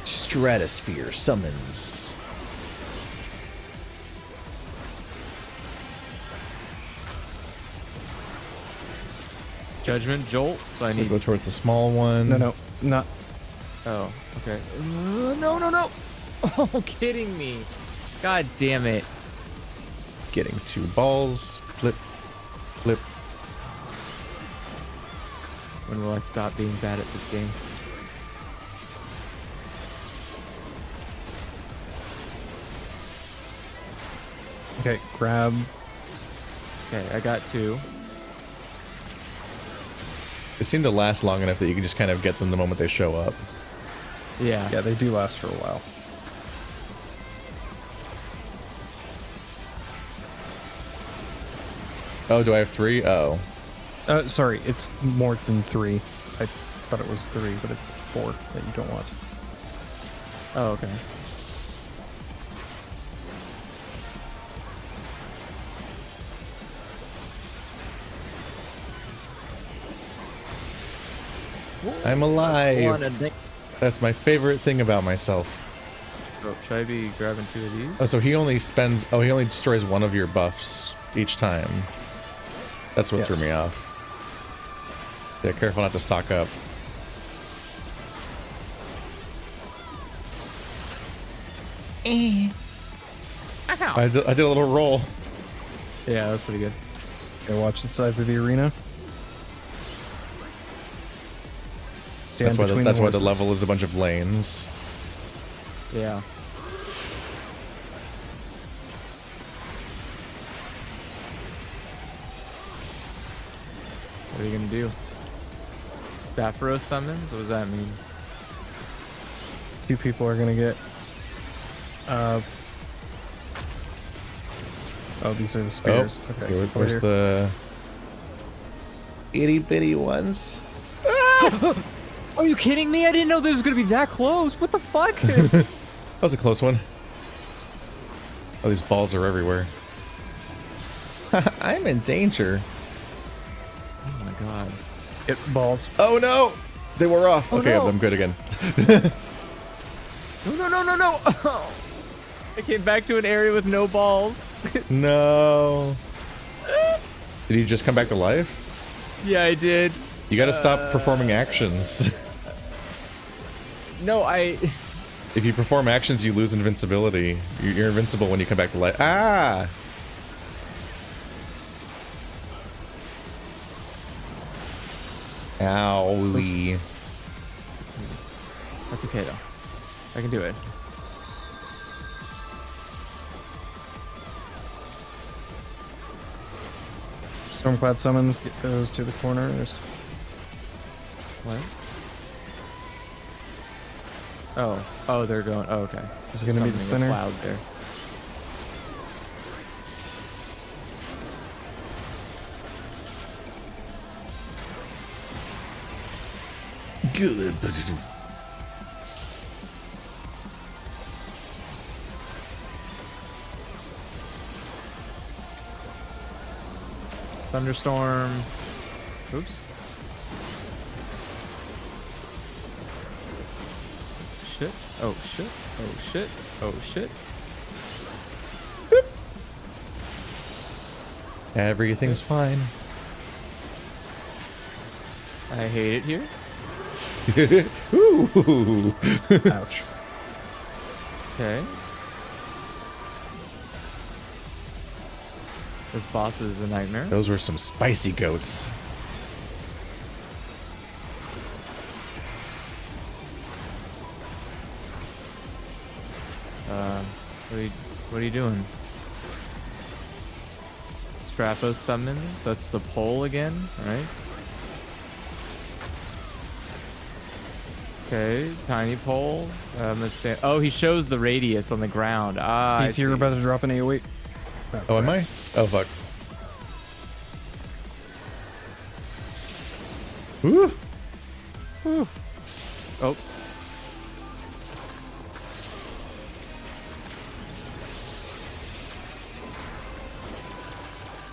Stratosphere summons. Judgment jolt. So I So need. go towards the small one. No, not. Oh, okay. No, no, no. Oh, kidding me. God damn it. Getting 2 balls. Flip. Flip. When will I stop being bad at this game? Okay, grab. Okay, I got 2. They seem to last long enough that you can just kind of get them the moment they show up. Yeah. Yeah, they do last for a while. Oh, do I have 3? Oh. Sorry, it's more than 3. I thought it was 3, but it's 4 that you don't want. Oh, okay. I'm alive. That's my favorite thing about myself. Oh, should I be grabbing 2 of these? Oh, so he only spends... Oh, he only destroys 1 of your buffs each time. That's what threw Yes. me off. Yeah, careful not to stock up. I did a little roll. Yeah, that's pretty good. Okay, watch the size of the arena. Stand That's why between that's why the horses. level is a bunch of lanes. Yeah. What are you gonna do? Sapphiro summons? What does that mean? 2 people are gonna get. Oh, these are the spears. Okay. over Where's here. the itty bitty ones? Are you kidding me? I didn't know this was gonna be that close. What the fuck? That was a close one. Oh, these balls are everywhere. I'm in danger. Oh my god. It balls. Oh no! They were off. Oh, Okay, no. I'm good again. No, no, no, no, no! Oh. I came back to an area with no balls. No. Did you just come back to life? Yeah, I did. You gotta stop performing actions. No, I... If you perform actions, you lose invincibility. You're invincible when you come back to life. Ah! Owie. That's okay, though. I can do it. Stormcloud summons goes to the corners. What? Oh, they're going. Oh, okay. Is it going to be the Summoning a center? Cloud there. Good. Thunderstorm. Oops. Shit. Oh shit. Oh shit. Oh shit. Everything's fine. I hate it here. Ooh. Ouch. Okay. This boss is a nightmare. Those were some spicy goats. What are you doing? Straphos summon, so it's the pole again, right? Okay, tiny pole. Mistake. Oh, he shows the radius on the ground. Ah, I If you're see. about to drop an AoE. Oh, am I? Oh, fuck. Woo! Whew. Oh.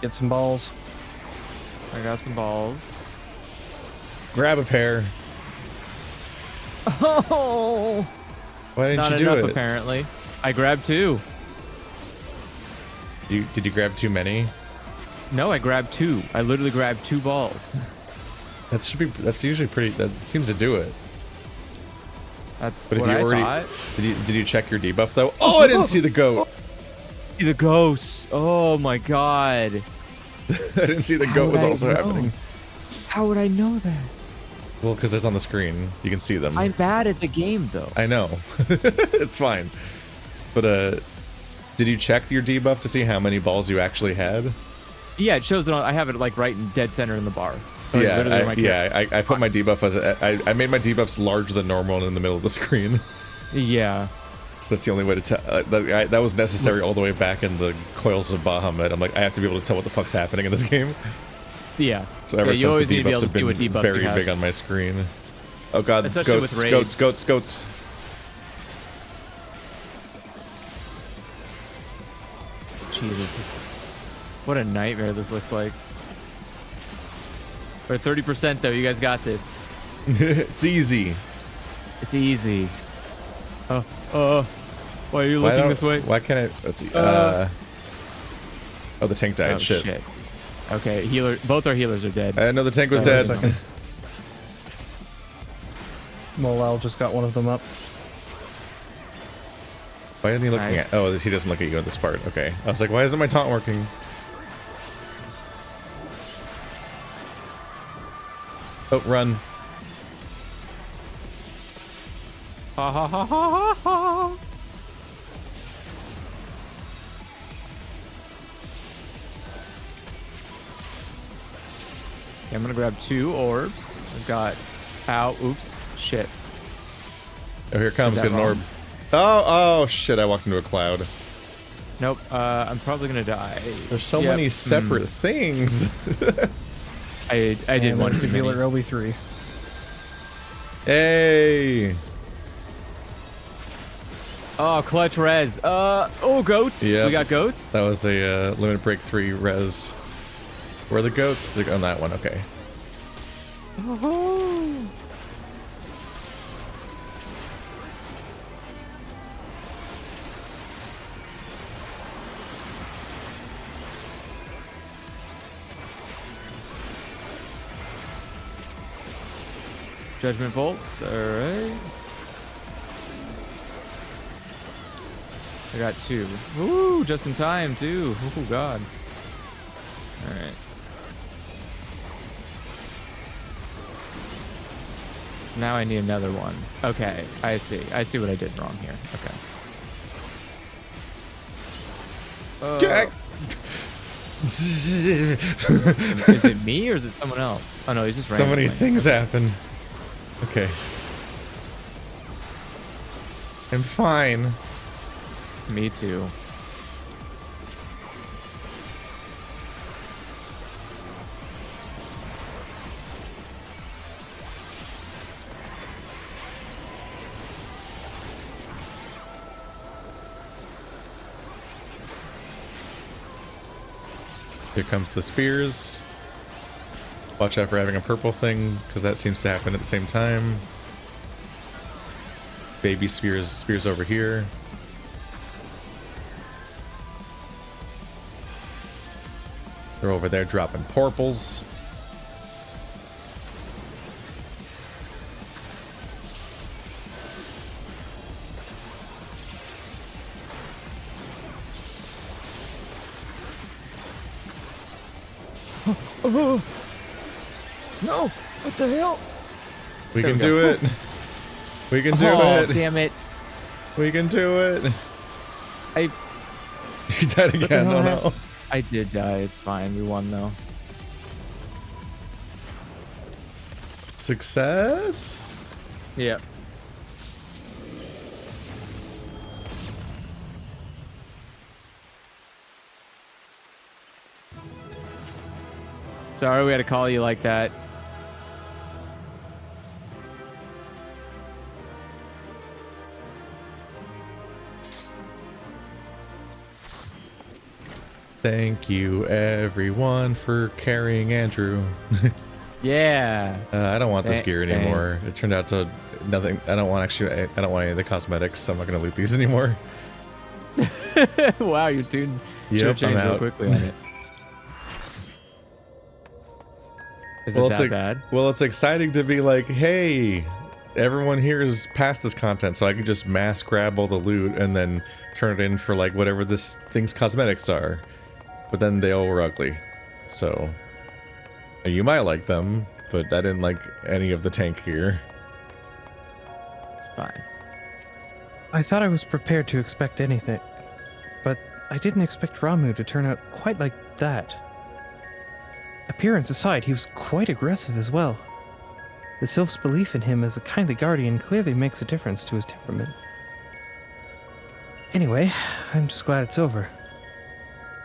Get some balls. I got some balls. Grab a pair. Oh! Why didn't Not you do enough, it? apparently. I grabbed two. Did you grab too many? No, I grabbed two. I literally grabbed two balls. That's usually pretty. That seems to do it. That's But if what you I already thought. did you check your debuff though? Oh, I didn't see the goat. The ghosts. Oh my god. I didn't see the How goat would was I also know? happening. How would I know that? Well, because it's on the screen. You can see them. I'm bad at the game though. I know. It's fine. But did you check your debuff to see how many balls you actually had? Yeah, it shows it on. I have it like right in dead center in the bar. So Yeah, literally my I put my debuff as I made my debuffs larger than normal and in the middle of the screen. Yeah. So that's the only way to tell. That was necessary all the way back in the coils of Bahamut. I'm like, I have to be able to tell what the fuck's happening in this game. Yeah. So ever Yeah, you since always the need to be debuffs able to have see been what debuffs very you have. big on my screen. Oh god, Especially goats, with goats, raids. goats. Jesus. What a nightmare this looks like. We're at 30% though. You guys got this. It's easy. It's easy. Why are you looking this way? Why can't I? Let's see. Oh, the tank died. Oh, shit. Okay, healer. Both our healers are dead. I know the tank was Sorry, dead. a second. Molal just got one of them up. Why isn't he looking Nice. at? Oh, he doesn't look at you at this part. Okay. I was like, why isn't my taunt working? Oh, run. Ha ha ha ha ha ha. Okay, I'm gonna grab 2 orbs. I've got. Ow! Oops! Shit! Oh, here it comes. Did Get that an wrong. orb. Oh, shit. I walked into a cloud. Nope. I'm probably gonna die. There's so Yep, many separate things. I did And one there's too the many. healer LB3. Hey. Oh, clutch res. Oh, goats. Yep. We got goats. That was a Limit Break 3 res. Where are the goats? They're on that one. Okay. Oh. Judgment bolts. All right. I got 2. Ooh, just in time too. Oh god. All right. Now I need another one. Okay, I see. I see what I did wrong here. Okay. Gag. Is it me or is it someone else? Oh no, he's just So many randomly. things happen. Okay. I'm fine. Me too. Here comes the spears. Watch out for having a purple thing, because that seems to happen at the same time. Baby spears over here. They're over there dropping purples. Oh, no! What the hell? We There can we do go. it. We can do Oh, it. damn it! We can do it. I You died again. hell Oh happened? no. I did die. It's fine. We won though. Success? Yep. Sorry we had to call you like that. Thank you, everyone, for carrying Andrew. Yeah. I don't want this Th- gear anymore. It turned out to nothing. I don't want any of the cosmetics, so I'm not gonna loot these anymore. Wow, you're doing Yep, changed I'm real out. quickly on it. Is Well, it it's that like- bad? Well, it's exciting to be like, hey, everyone here is past this content, so I can just mass grab all the loot and then turn it in for like whatever this thing's cosmetics are. But then they all were ugly, so you might like them, but I didn't like any of the tank gear. It's fine. I thought I was prepared to expect anything, but I didn't expect Ramuh to turn out quite like that. Appearance aside, he was quite aggressive as well. The sylph's belief in him as a kindly guardian clearly makes a difference to his temperament. Anyway, I'm just glad it's over.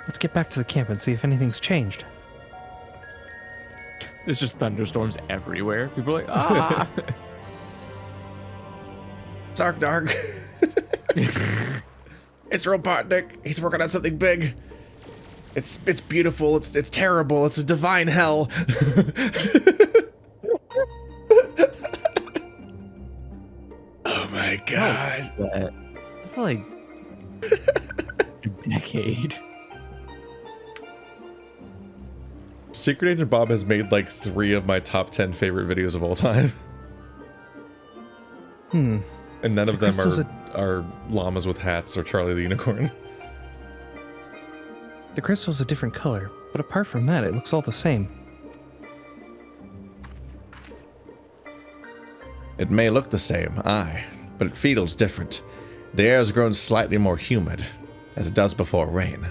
Let's get back to the camp and see if anything's changed. There's just thunderstorms everywhere. People are like, ah! Dark. It's Robotnik. He's working on something big. It's beautiful. It's terrible. It's a divine hell. Oh my god. It's like a decade. Secret Agent Bob has made like 3 of my top 10 favorite videos of all time. Hmm. And none of The them crystal's are llamas with hats or Charlie the Unicorn. The crystal's a different color, but apart from that, it looks all the same. It may look the same, aye, but it feels different. The air has grown slightly more humid, as it does before rain.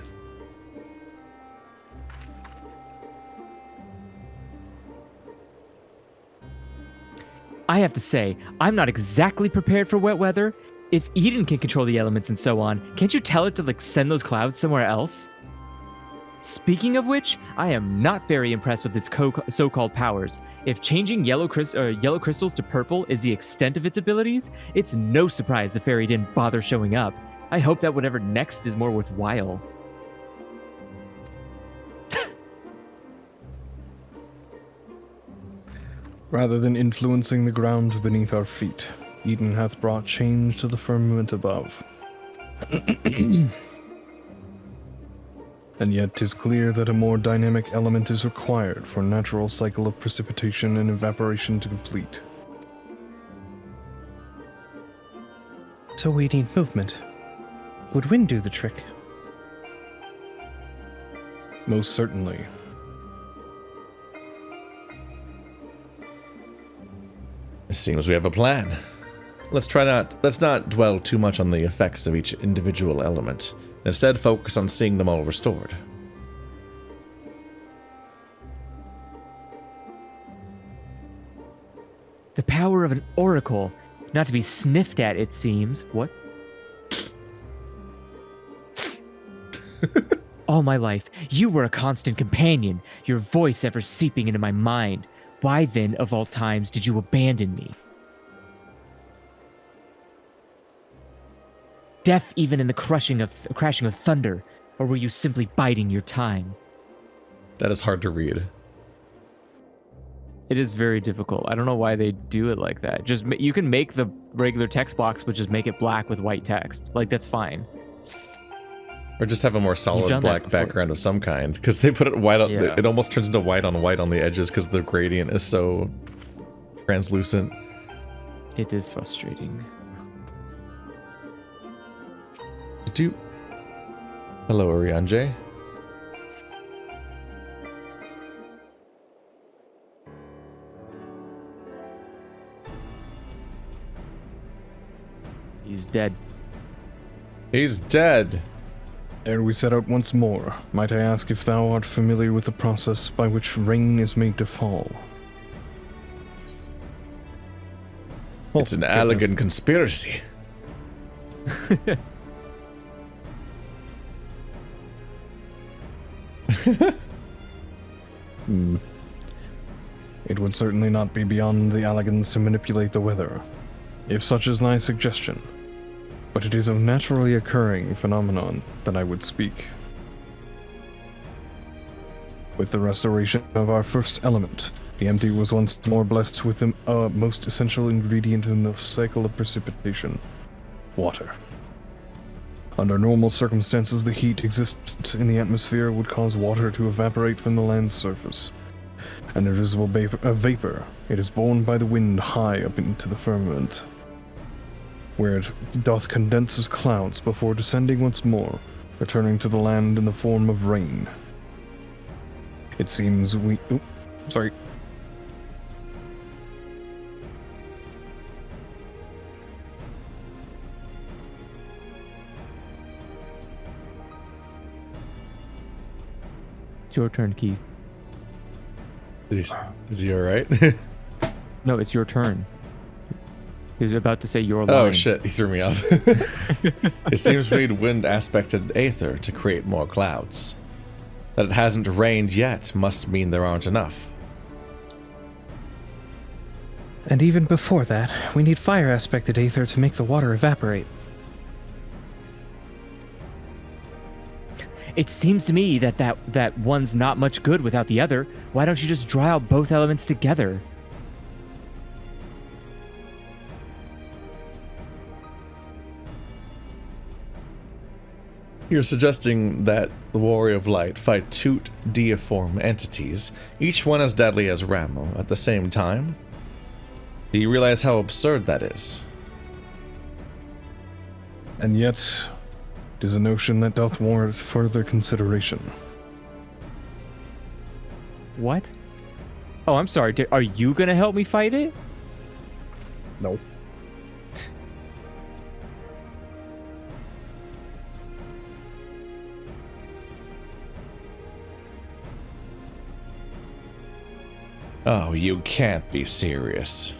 I have to say, I'm not exactly prepared for wet weather. If Eden can control the elements and so on, can't you tell it to like send those clouds somewhere else? Speaking of which, I am not very impressed with its so-called powers. If changing yellow crystals to purple is the extent of its abilities, it's no surprise the fairy didn't bother showing up. I hope that whatever next is more worthwhile. Rather than influencing the ground beneath our feet, Eden hath brought change to the firmament above. And yet 'tis clear that a more dynamic element is required for natural cycle of precipitation and evaporation to complete. So we need movement. Would wind do the trick? Most certainly. It seems we have a plan. Let's not dwell too much on the effects of each individual element. Instead, focus on seeing them all restored. The power of an oracle. Not to be sniffed at, it seems. What? All my life, you were a constant companion, your voice ever seeping into my mind. Why then, of all times, did you abandon me? Deaf even in the crashing of thunder, or were you simply biding your time? That is hard to read. It is very difficult. I don't know why they do it like that. Just you can make the regular text box, but just make it black with white text. Like, that's fine. Or just have a more solid done that black before. background of some kind, because they put it white on. Yeah. It almost turns into white on the edges because the gradient is so translucent. It is frustrating. Hello, Orianjay. He's dead. He's dead. Ere we set out once more, might I ask if thou art familiar with the process by which rain is made to fall? It's an elegant conspiracy. It would certainly not be beyond the elegance to manipulate the weather, if such is thy suggestion. But it is a naturally occurring phenomenon that I would speak. With the restoration of our first element, the empty was once more blessed with the most essential ingredient in the cycle of precipitation: water. Under normal circumstances, the heat existent in the atmosphere would cause water to evaporate from the land's surface. An invisible vapor, it is borne by the wind high up into the firmament, where it doth condense as clouds before descending once more, returning to the land in the form of rain. It seems we... sorry. It's your turn, Keith. Is he alright? No, it's your turn. He was about to say your line. Oh shit, he threw me off. It seems we need wind aspected aether to create more clouds. That it hasn't rained yet must mean there aren't enough. And even before that, we need fire aspected aether to make the water evaporate. It seems to me that one's not much good without the other. Why don't you just draw out both elements together? You're suggesting that the Warrior of Light fight two deiform entities, each one as deadly as Ramuh, at the same time? Do you realize how absurd that is? And yet, it is a notion that doth warrant further consideration. What? Oh, I'm sorry. Are you gonna help me fight it? No. Oh, you can't be serious.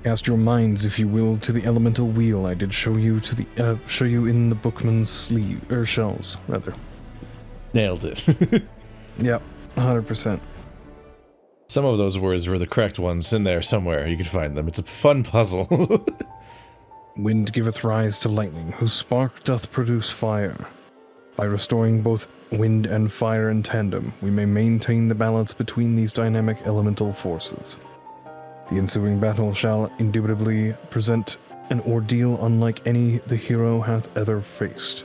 Cast your minds, if you will, to the elemental wheel I did show you in the bookman's sleeve, or shelves, rather. Nailed it. Yep, 100%. Some of those words were the correct ones in there somewhere. You can find them. It's a fun puzzle. Wind giveth rise to lightning, whose spark doth produce fire. By restoring both wind and fire in tandem, we may maintain the balance between these dynamic elemental forces. The ensuing battle shall indubitably present an ordeal unlike any the hero hath ever faced.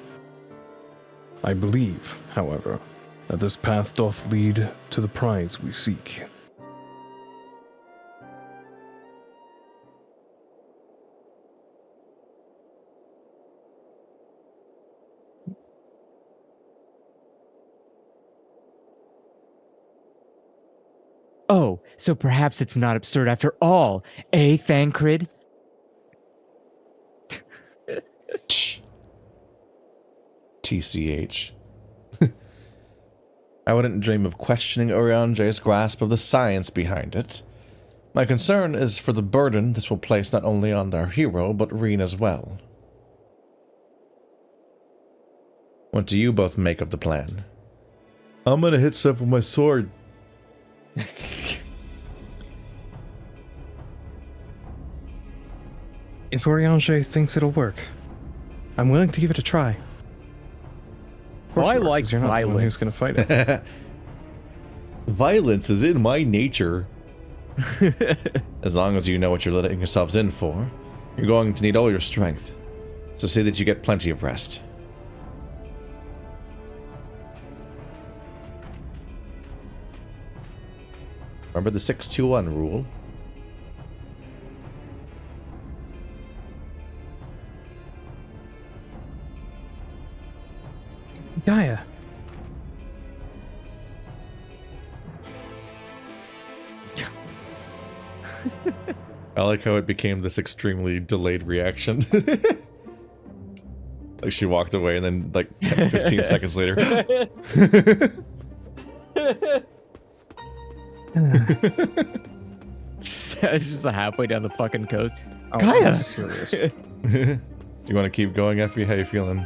I believe, however, that this path doth lead to the prize we seek. Oh, so perhaps it's not absurd after all, eh, Thancred? TCH. I wouldn't dream of questioning Urianje's grasp of the science behind it. My concern is for the burden this will place not only on our hero, but Reen as well. What do you both make of the plan? I'm gonna hit stuff with my sword. If Urianger thinks it'll work, I'm willing to give it a try. Of course I you are, like 'cause you're not the one who's going to fight it. Violence is in my nature. As long as you know what you're letting yourselves in for, you're going to need all your strength. So see that you get plenty of rest. Remember the 6-2-1 rule? Gaia. I like how it became this extremely delayed reaction. Like she walked away and then like 10, 15 seconds later. It's just halfway down the fucking coast. Oh, Gaia! I'm serious. Do you want to keep going, Effie? How you feeling?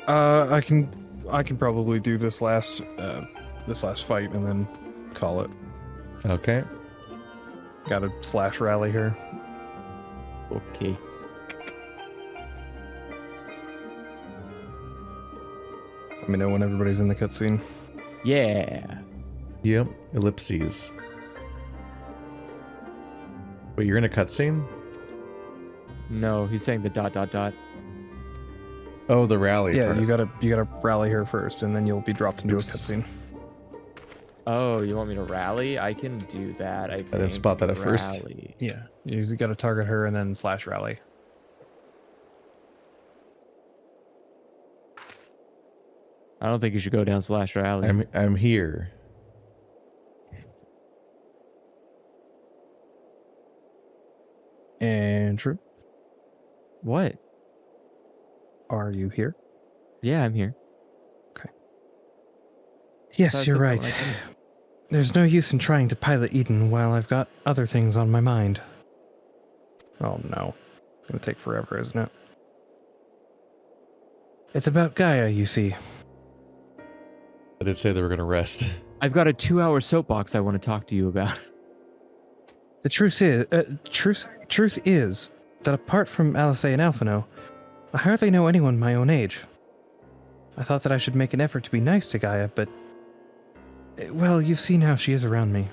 I can probably do this last fight and then call it. Okay. Got a slash rally here. Okay. Let me know when everybody's in the cutscene. Yeah. Yep. Ellipses. Wait, you're in a cutscene? No, he's saying the ... Oh, the rally. Yeah, part. you gotta rally here first, and then you'll be dropped into Oops. a cutscene. Oh, you want me to rally? I can do that. I didn't spot that at first. Rally. Yeah, you gotta target her and then slash rally. I don't think you should go down slash rally. I'm here. Andrew, What? are you here? Yeah, I'm here. Yes, That's you're the- right. There's no use in trying to pilot Eden while I've got other things on my mind. Oh no, it's gonna take forever, isn't it? It's about Gaia, you see. I did say they were going to rest. I've got a 2-hour soapbox I want to talk to you about. The truth is that apart from Alice and Alphino, I hardly know anyone my own age. I thought that I should make an effort to be nice to Gaia, but... well, you've seen how she is around me.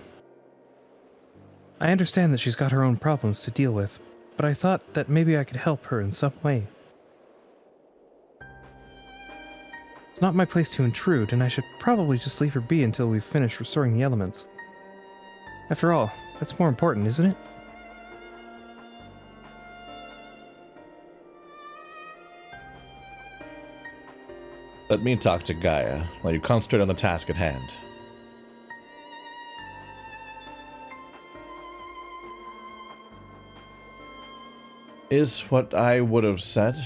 I understand that she's got her own problems to deal with, but I thought that maybe I could help her in some way. It's not my place to intrude, and I should probably just leave her be until we've finished restoring the elements. After all, that's more important, isn't it? Let me talk to Gaia while you concentrate on the task at hand. Is what I would have said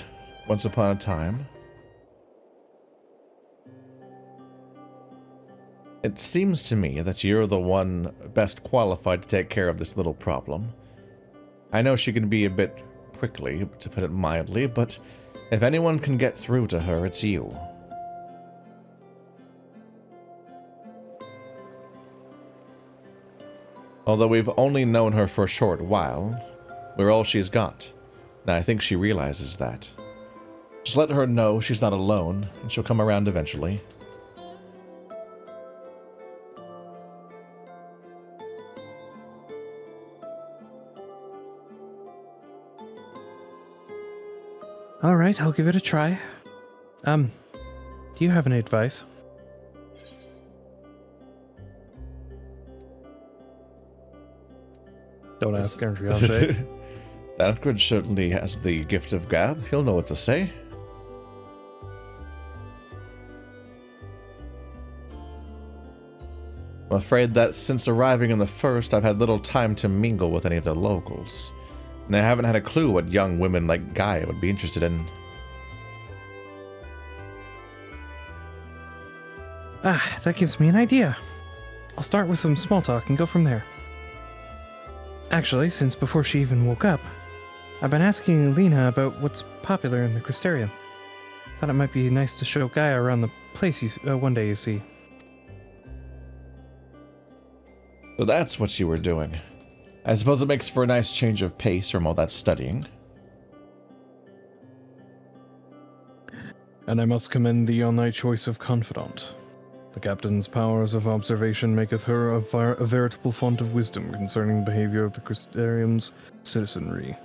once upon a time. It seems to me that you're the one best qualified to take care of this little problem. I know she can be a bit prickly, to put it mildly, but if anyone can get through to her, it's you. Although we've only known her for a short while, we're all she's got, and I think she realizes that. Just let her know she's not alone, and she'll come around eventually. All right, I'll give it a try. Do you have any advice? Don't ask Andrew. I'll say. Thancred certainly has the gift of gab. He'll know what to say. I'm afraid that since arriving in the first, I've had little time to mingle with any of the locals. And I haven't had a clue what young women like Gaia would be interested in. That gives me an idea. I'll start with some small talk and go from there. Actually, since before she even woke up, I've been asking Lena about what's popular in the Crystarium. Thought it might be nice to show Gaia around the place one day, you see. So that's what you were doing. I suppose it makes for a nice change of pace from all that studying. And I must commend thee on thy choice of confidant. The captain's powers of observation maketh her a veritable font of wisdom concerning the behavior of the Crystarium's citizenry.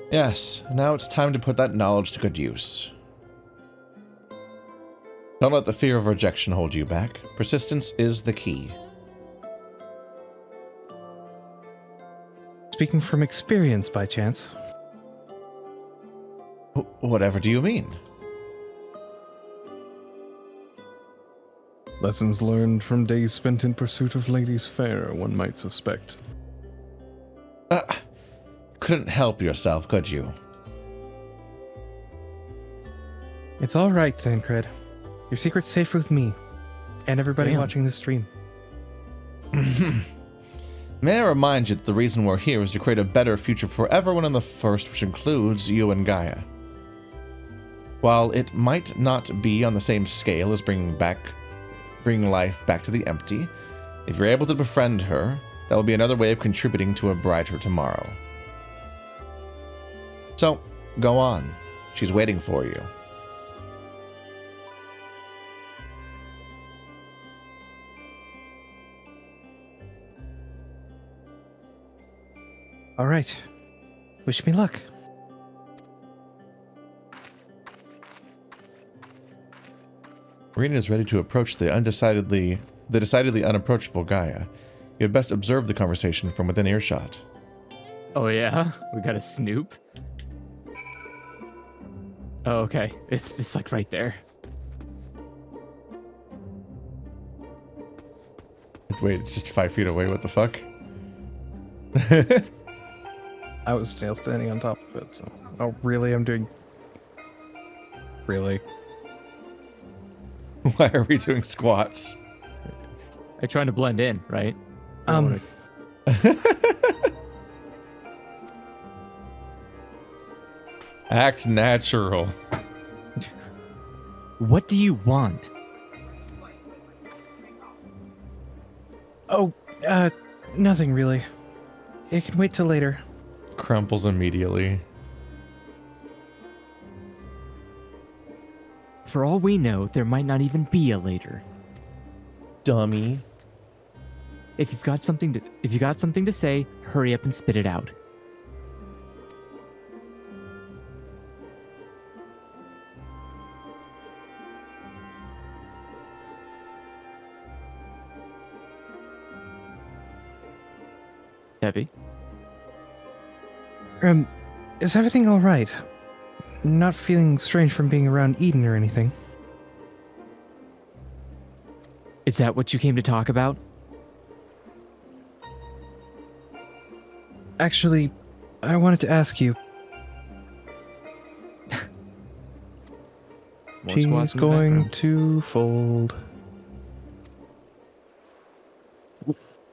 Yes, now it's time to put that knowledge to good use. Don't let the fear of rejection hold you back. Persistence is the key. Speaking from experience, by chance. Whatever do you mean? Lessons learned from days spent in pursuit of ladies fair, one might suspect. Couldn't help yourself, could you? It's all right, Thancred. Your secret's safe with me, and everybody Damn. watching this stream. May I remind you that the reason we're here is to create a better future for everyone in the First, which includes you and Gaia. While it might not be on the same scale as bringing life back to the empty, if you're able to befriend her, that will be another way of contributing to a brighter tomorrow. So, go on. She's waiting for you. All right. Wish me luck. Rena is ready to approach the decidedly unapproachable Gaia. You had best observe the conversation from within earshot. Oh yeah, we got a snoop. Oh, okay. It's like right there. Wait, it's just 5 feet away. What the fuck? I was still standing on top of it, so... Oh, really? I'm doing... Really? Why are we doing squats? I'm trying to blend in, right? Act natural. What do you want? Oh, nothing really. It can wait till later. Crumples immediately. For all we know, there might not even be a later. Dummy. If you've got something to say, hurry up and spit it out. Debbie? Is everything all right? Not feeling strange from being around Eden or anything. Is that what you came to talk about? Actually, I wanted to ask you. More squats She's in the going background. to fold.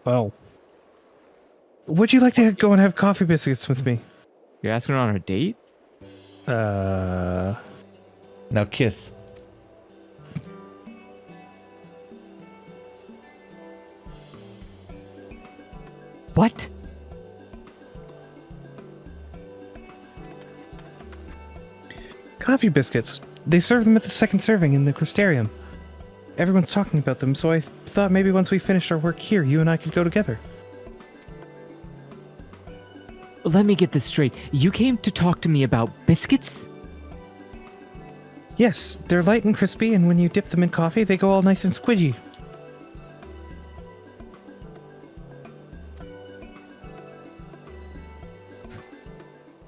Well. Would you like to go and have coffee biscuits with me? You're asking her on a date? Now kiss. What? Coffee biscuits. They serve them at the second serving in the Crystarium. Everyone's talking about them, so I thought maybe once we finished our work here, you and I could go together. Let me get this straight. You came to talk to me about biscuits? Yes, they're light and crispy, and when you dip them in coffee, they go all nice and squidgy.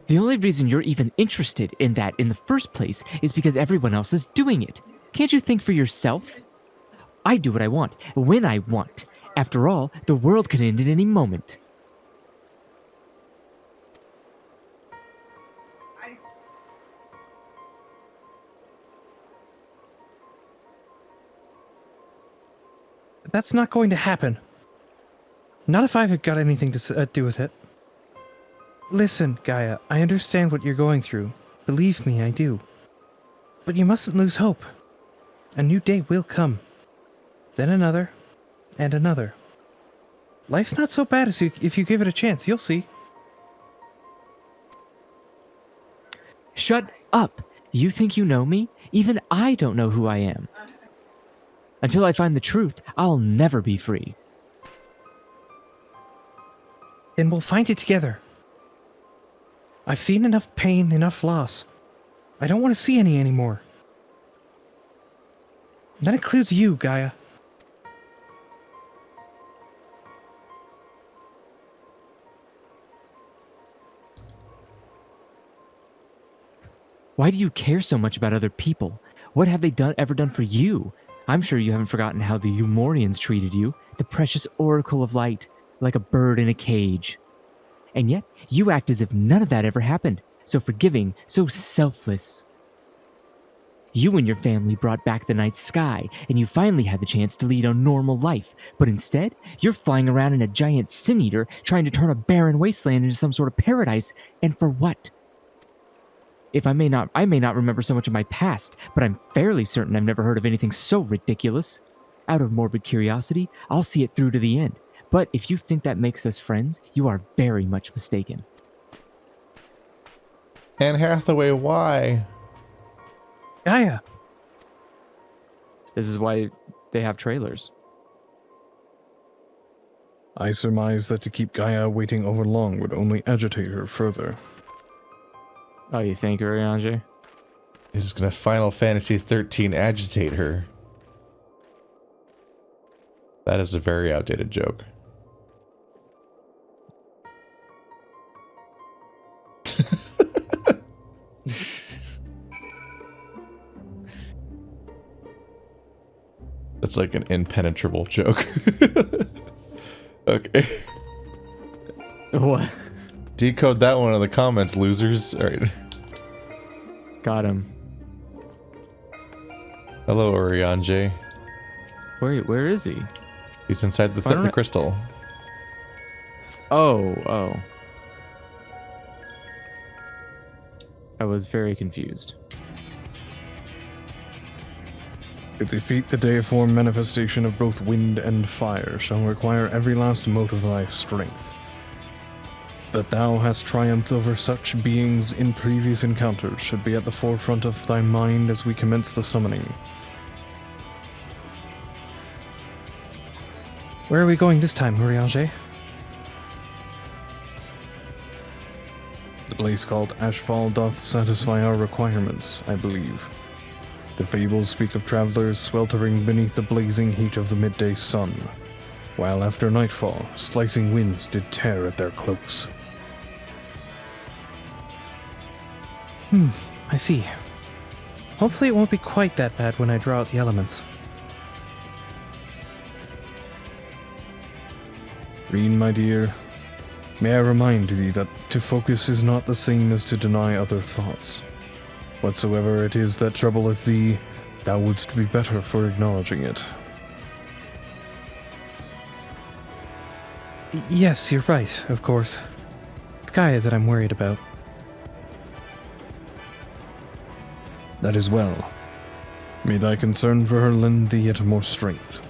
The only reason you're even interested in that in the first place is because everyone else is doing it. Can't you think for yourself? I do what I want, when I want. After all, the world can end at any moment. That's not going to happen. Not if I've got anything to do with it. Listen, Gaia, I understand what you're going through. Believe me, I do. But you mustn't lose hope. A new day will come. Then another, and another. Life's not so bad as if you give it a chance, you'll see. Shut up! You think you know me? Even I don't know who I am. Until I find the truth, I'll never be free. Then we'll find it together. I've seen enough pain, enough loss. I don't want to see any anymore. That includes you, Gaia. Why do you care so much about other people? What have they ever done for you? I'm sure you haven't forgotten how the Umorians treated you, the precious oracle of light, like a bird in a cage. And yet, you act as if none of that ever happened. So forgiving, so selfless. You and your family brought back the night sky, and you finally had the chance to lead a normal life. But instead, you're flying around in a giant sin-eater, trying to turn a barren wasteland into some sort of paradise. And for what? I may not remember so much of my past, but I'm fairly certain I've never heard of anything so ridiculous. Out of morbid curiosity, I'll see it through to the end. But if you think that makes us friends, you are very much mistaken. Anne Hathaway, why? Gaia! This is why they have trailers. I surmise that to keep Gaia waiting over long would only agitate her further. Oh, you think, Urianger? It's just gonna Final Fantasy XIII agitate her. That is a very outdated joke. That's like an impenetrable joke. Okay. What? Decode that one in the comments, losers. Alright. Got him. Hello, Urianger. Where is he? He's inside the I don't know. crystal. Oh. I was very confused. To defeat the deiform manifestation of both wind and fire shall require every last mote of thy strength. That thou hast triumphed over such beings in previous encounters should be at the forefront of thy mind as we commence the summoning. Where are we going this time, Urianger? The place called Ashfall doth satisfy our requirements, I believe. The fables speak of travelers sweltering beneath the blazing heat of the midday sun, while after nightfall, slicing winds did tear at their cloaks. I see. Hopefully it won't be quite that bad when I draw out the elements. Reen, my dear, may I remind thee that to focus is not the same as to deny other thoughts. Whatsoever it is that troubleth thee, thou wouldst be better for acknowledging it. Yes, you're right, of course. It's Gaia that I'm worried about. That is well. May thy concern for her lend thee yet more strength.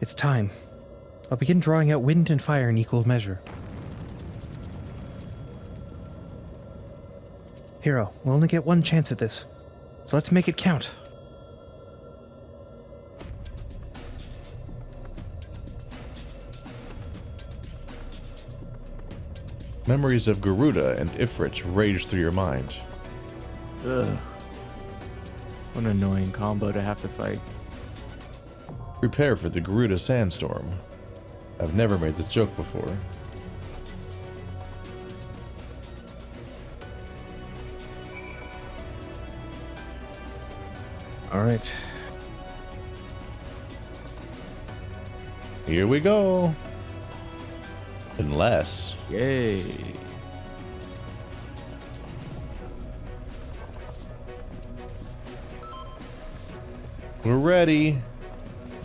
It's time. I'll begin drawing out wind and fire in equal measure. Hero, we'll only get one chance at this, so let's make it count. Memories of Garuda and Ifrit rage through your mind. Ugh. What an annoying combo to have to fight. Prepare for the Garuda sandstorm. I've never made this joke before. All right. Here we go. Unless... Yay. we're ready.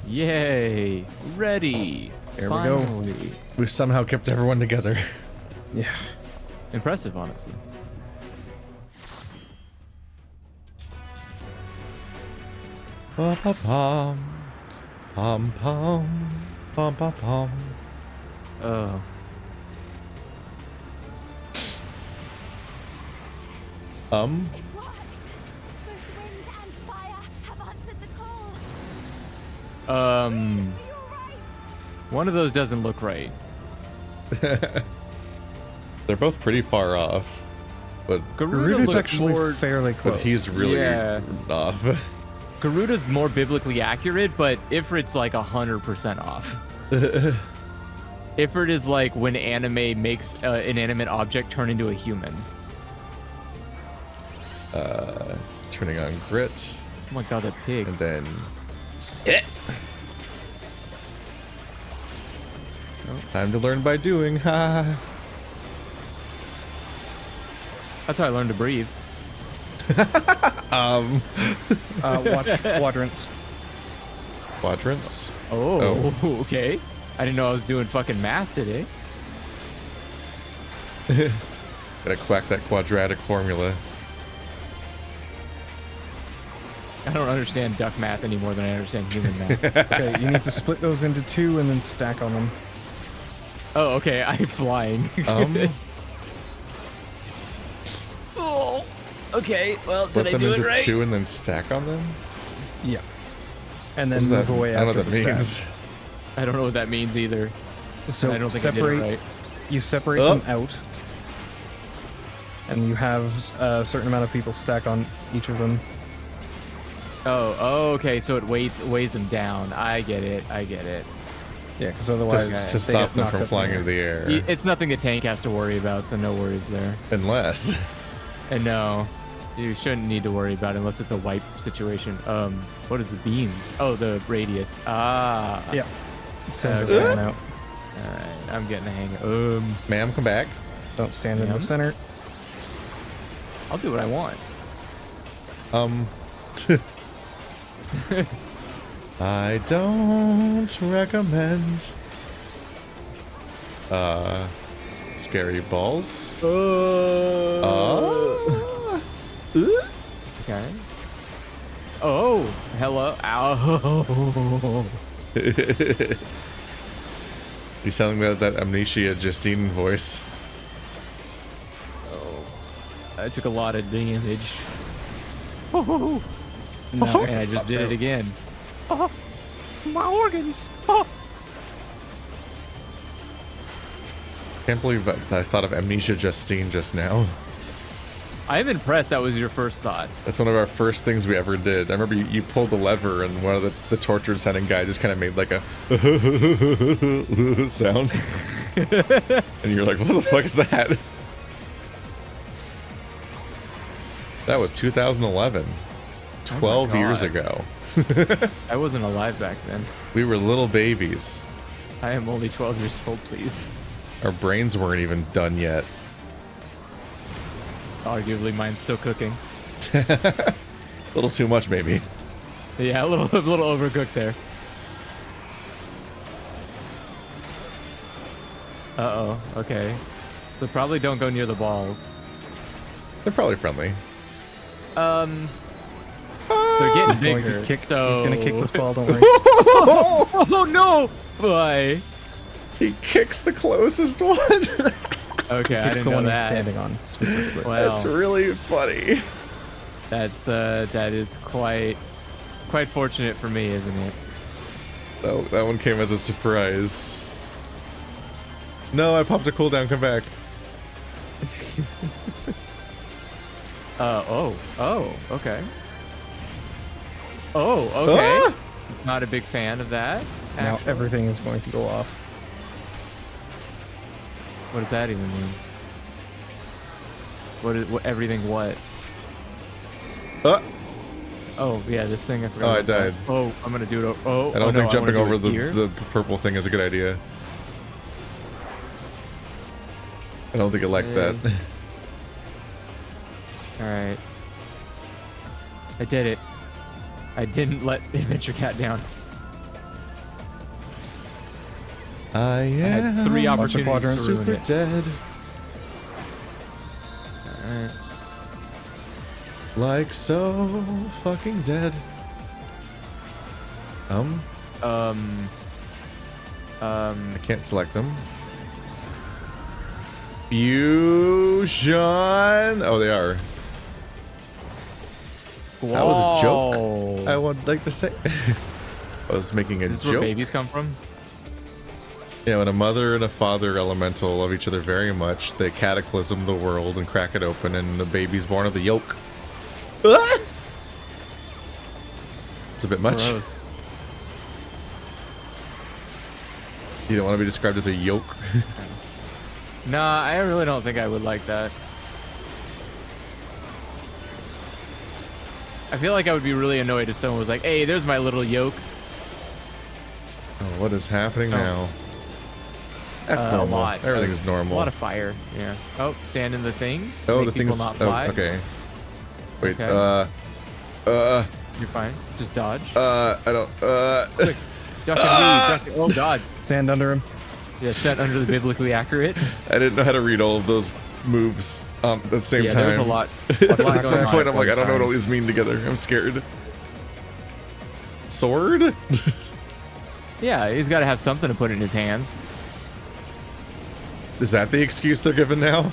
Yay. Ready. There we go. Finally. We somehow kept everyone together. Yeah. Impressive, honestly. Pom pom pom pom pom pom. Oh. It worked. Both wind and fire have answered the call. Are you alright? One of those doesn't look right. They're both pretty far off, but Garuda's looks actually more, fairly close. but he's really Yeah. off. Garuda's more biblically accurate, but Ifrit's like 100% off. Ifrit is like when anime makes an inanimate object turn into a human. Turning on grit, Oh my god, that pig. and then time to learn by doing. Ha. That's how I learned to breathe. Watch quadrants. Quadrants. Oh, okay. I didn't know I was doing fucking math today. Gotta quack that quadratic formula. I don't understand duck math any more than I understand human math. Okay, you need to split those into two and then stack on them. Oh, okay. I'm flying. Oh, okay. Well, Split did I them do into it right? two and then stack on them. Yeah. And then What does that? move away I don't after know what that the means. stack. I don't know what that means either. So I don't think separate. I did it right. You separate Oh. them out, and you have a certain amount of people stack on each of them. Oh, okay. So it weighs them down. I get it. Yeah, because otherwise Just to they stop get them knocked from up flying in into the air. It's nothing the tank has to worry about, so no worries there. Unless. And no, you shouldn't need to worry about it unless it's a wipe situation. What is the beams? Oh, the radius. Ah. Yeah. Sends Okay. it down out. Alright, I'm getting a hang of Ma'am, come back. Don't stand in Yum. the center. I'll do what I want. I don't recommend scary balls. Okay. Oh, hello. Ow. You sound like that Amnesia Justine voice. I took a lot of damage. No. And I just did it again. Oh, my organs. Oh. Can't believe that I thought of Amnesia Justine just now. I am impressed that was your first thought. That's one of our first things we ever did. I remember you pulled the lever and one of the tortured sounding guy just kind of made like a sound. And you're like, what the fuck is that? That was 2011. 12 years God. ago. I wasn't alive back then. We were little babies. I am only 12 years old, please. Our brains weren't even done yet. Arguably, mine's still cooking. A little too much, maybe. Yeah, a little overcooked there. Uh-oh, okay. So probably don't go near the balls. They're probably friendly. They're getting He's going bigger. to kick. So... He's gonna kick this ball. Don't worry. Oh no! Bye. He kicks the closest one. Okay, I Kicks didn't the know one he's that. standing on specifically. Well, That's really funny. that is quite fortunate for me, isn't it? That one came as a surprise. No, I popped a cooldown. Come back. Oh, okay. Oh, okay. Not a big fan of that. Now actually. everything is going to go off. What does that even mean? What everything what? Oh yeah, this thing I forgot. Oh, I about that. died. Oh, I'm gonna do it. Oh, I don't think jumping over here. the purple thing is a good idea. I don't think it liked that. All right. I did it. I didn't let Adventure Cat down. I had 3 opportunities to ruin super it. dead. Alright. Like so fucking dead. I can't select them. Fusion. Oh, they are. That was a joke. I would like to say. I was making a This is joke. where babies come from? Yeah, when a mother and a father elemental love each other very much, they cataclysm the world and crack it open, and the baby's born of the yolk. Ah! It's a bit much. Gross. You don't want to be described as a yolk. Nah, I really don't think I would like that. I feel like I would be really annoyed if someone was like, hey, there's my little yolk. Oh, what is happening now? That's A normal. lot. Everything's A normal. lot of fire. Yeah. Oh, stand in the things. Oh, make the people things. not fly. Oh, okay. Wait. Okay. You're fine. Just dodge. I don't. Quick. Duck and weave. Oh God. Stand under him. Yeah, set under the biblically accurate. I didn't know how to read all of those moves at the same Yeah, time. there's a lot. At some going on point, at I'm like, I one don't know what time. all these mean together. I'm scared. Sword? Yeah, he's got to have something to put in his hands. Is that the excuse they're giving now?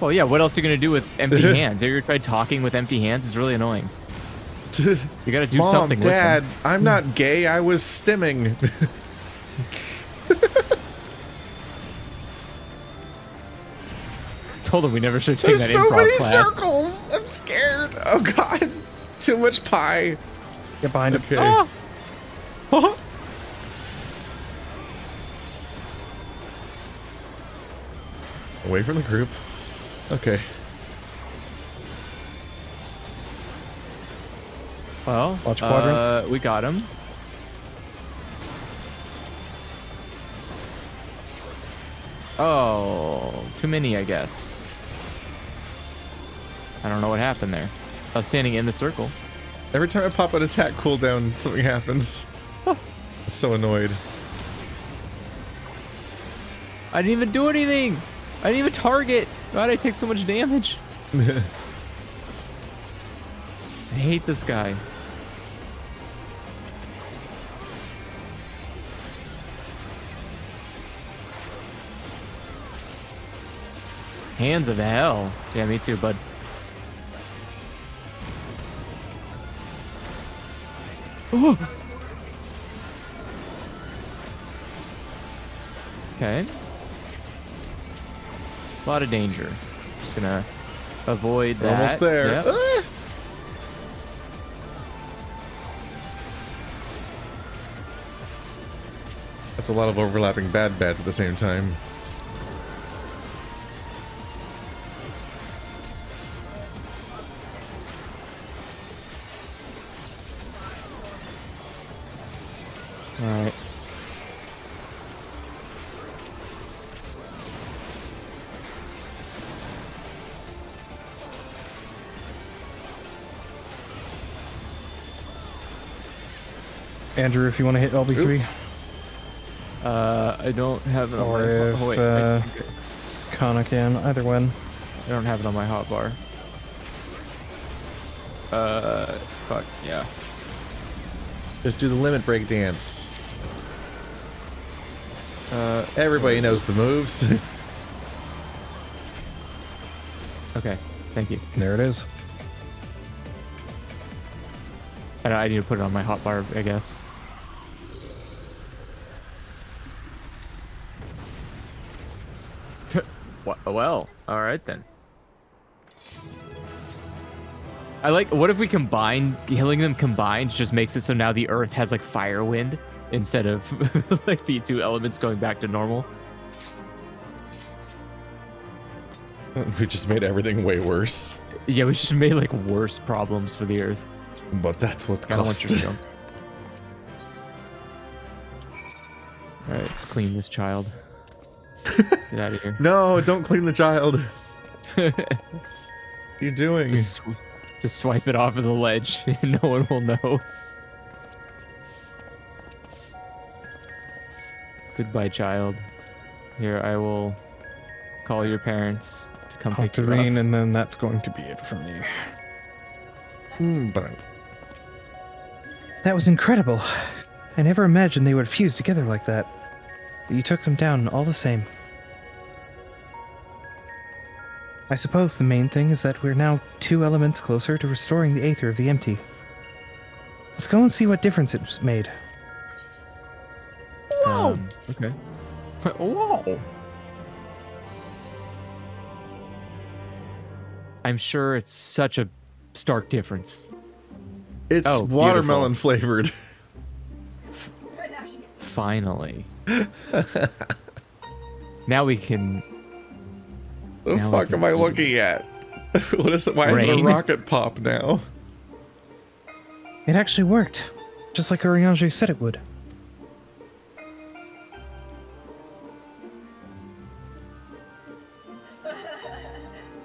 Well, yeah. What else are you gonna do with empty hands? Have you ever tried talking with empty hands? It's really annoying. You got to do Mom, something Dad, with I'm not gay. I was stimming. them. Told him we never should take There's that so improv many class. circles. I'm scared. Oh God, too much pie. Get behind him. Okay. Ah! Away from the group. Okay. Well, Watch quadrants. we got him. Oh, too many, I guess. I don't know what happened there. I was standing in the circle. Every time I pop an attack cooldown, something happens. I'm so annoyed. I didn't even do anything. I didn't even target. Why did I take so much damage? I hate this guy. Hands of hell. Yeah, me too, bud. Okay. A lot of danger. Just gonna avoid We're that. almost there. Yep. Ah! That's a lot of overlapping bad bats at the same time. All right. Andrew, if you want to hit LB3. I don't have it on Or my. if Oh, wait, Kana can. Either one. I don't have it on my hotbar. Fuck yeah. Just do the limit break dance. Everybody knows the moves. Okay, thank you. There it is. I need to put it on my hotbar, I guess. Well, all right then. I like, what if we combine, killing them combined just makes it so now the earth has like fire wind instead of like the two elements going back to normal? We just made everything way worse. Yeah, we just made like worse problems for the earth. But that's what I don't want cost. you to jump. Alright, let's clean this child. Get out of here. No, don't clean the child. What are you doing? Just swipe it off of the ledge. No one will know. Goodbye, child. Here, I will call your parents to come pick you up. Octarine, and then that's going to be it for me. But That was incredible. I never imagined they would fuse together like that. But you took them down all the same. I suppose the main thing is that we're now 2 elements closer to restoring the Aether of the Empty. Let's go and see what difference it's made. Okay. Whoa! I'm sure it's such a stark difference. it's Oh, watermelon flavored. Finally. Now we can... The Now fuck we am can I eat looking at? What is it? Why is it a Rain? rocket pop now? It actually worked. Just like Urianger said it would.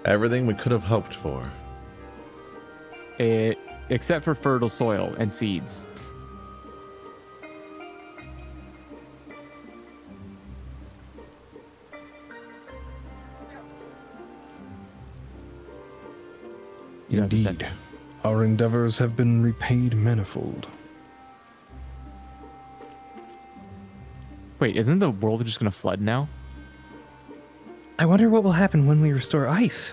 Everything we could have hoped for. Except for fertile soil and seeds. You have to set- Indeed, our endeavors have been repaid manifold. Wait, isn't the world just gonna flood now? I wonder what will happen when we restore ice.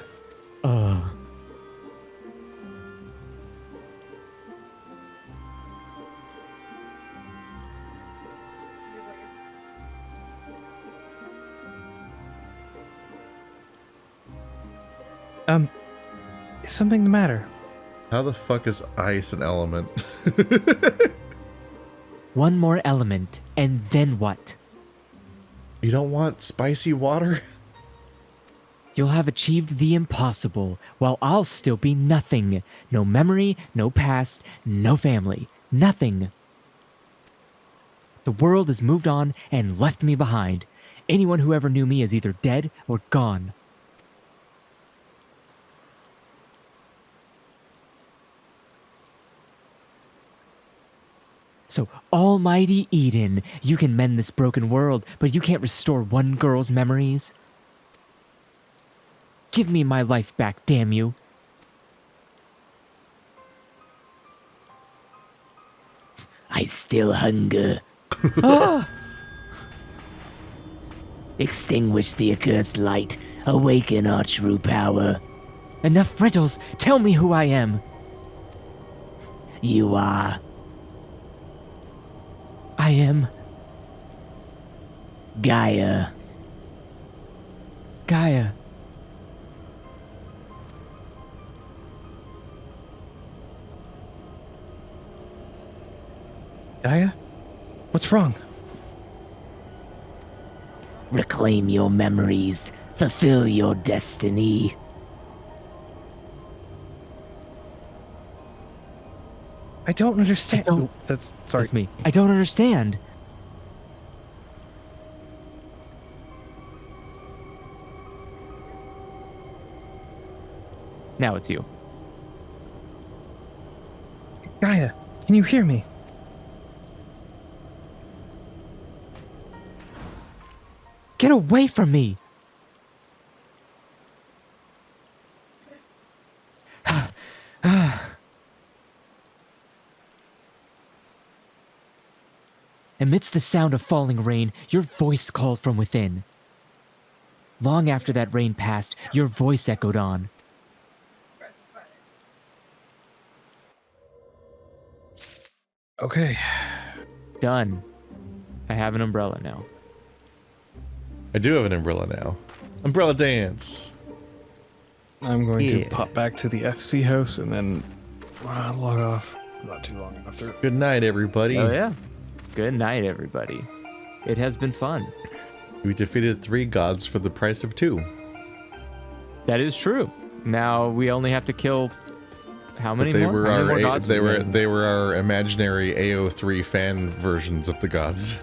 Is something the matter? How the fuck is ice an element? One more element, and then what? You don't want spicy water? You'll have achieved the impossible, while I'll still be nothing. No memory, no past, no family. Nothing. The world has moved on and left me behind. Anyone who ever knew me is either dead or gone. So, almighty Eden, you can mend this broken world, but you can't restore one girl's memories. Give me my life back, damn you. I still hunger. Extinguish the accursed light. Awaken our true power. Enough riddles. Tell me who I am. You are. I am. Gaia. Gaia. Gaia? What's wrong? Reclaim your memories. Fulfill your destiny. I don't understand. I don't- Oh, that's sorry. That's me. I don't understand. Now it's you. Gaia, can you hear me? Get away from me! Amidst the sound of falling rain, your voice called from within. Long after that rain passed, your voice echoed on. Okay. Done. I have an umbrella now. I do have an umbrella now. Umbrella dance. I'm going Yeah. to pop back to the FC house and then log off. Not too long after. Good night, everybody. Oh yeah. Good night, everybody. It has been fun. We defeated 3 gods for the price of 2. That is true. Now we only have to kill how many But they more? were How many our more gods we need? they were our imaginary AO3 fan versions of the gods.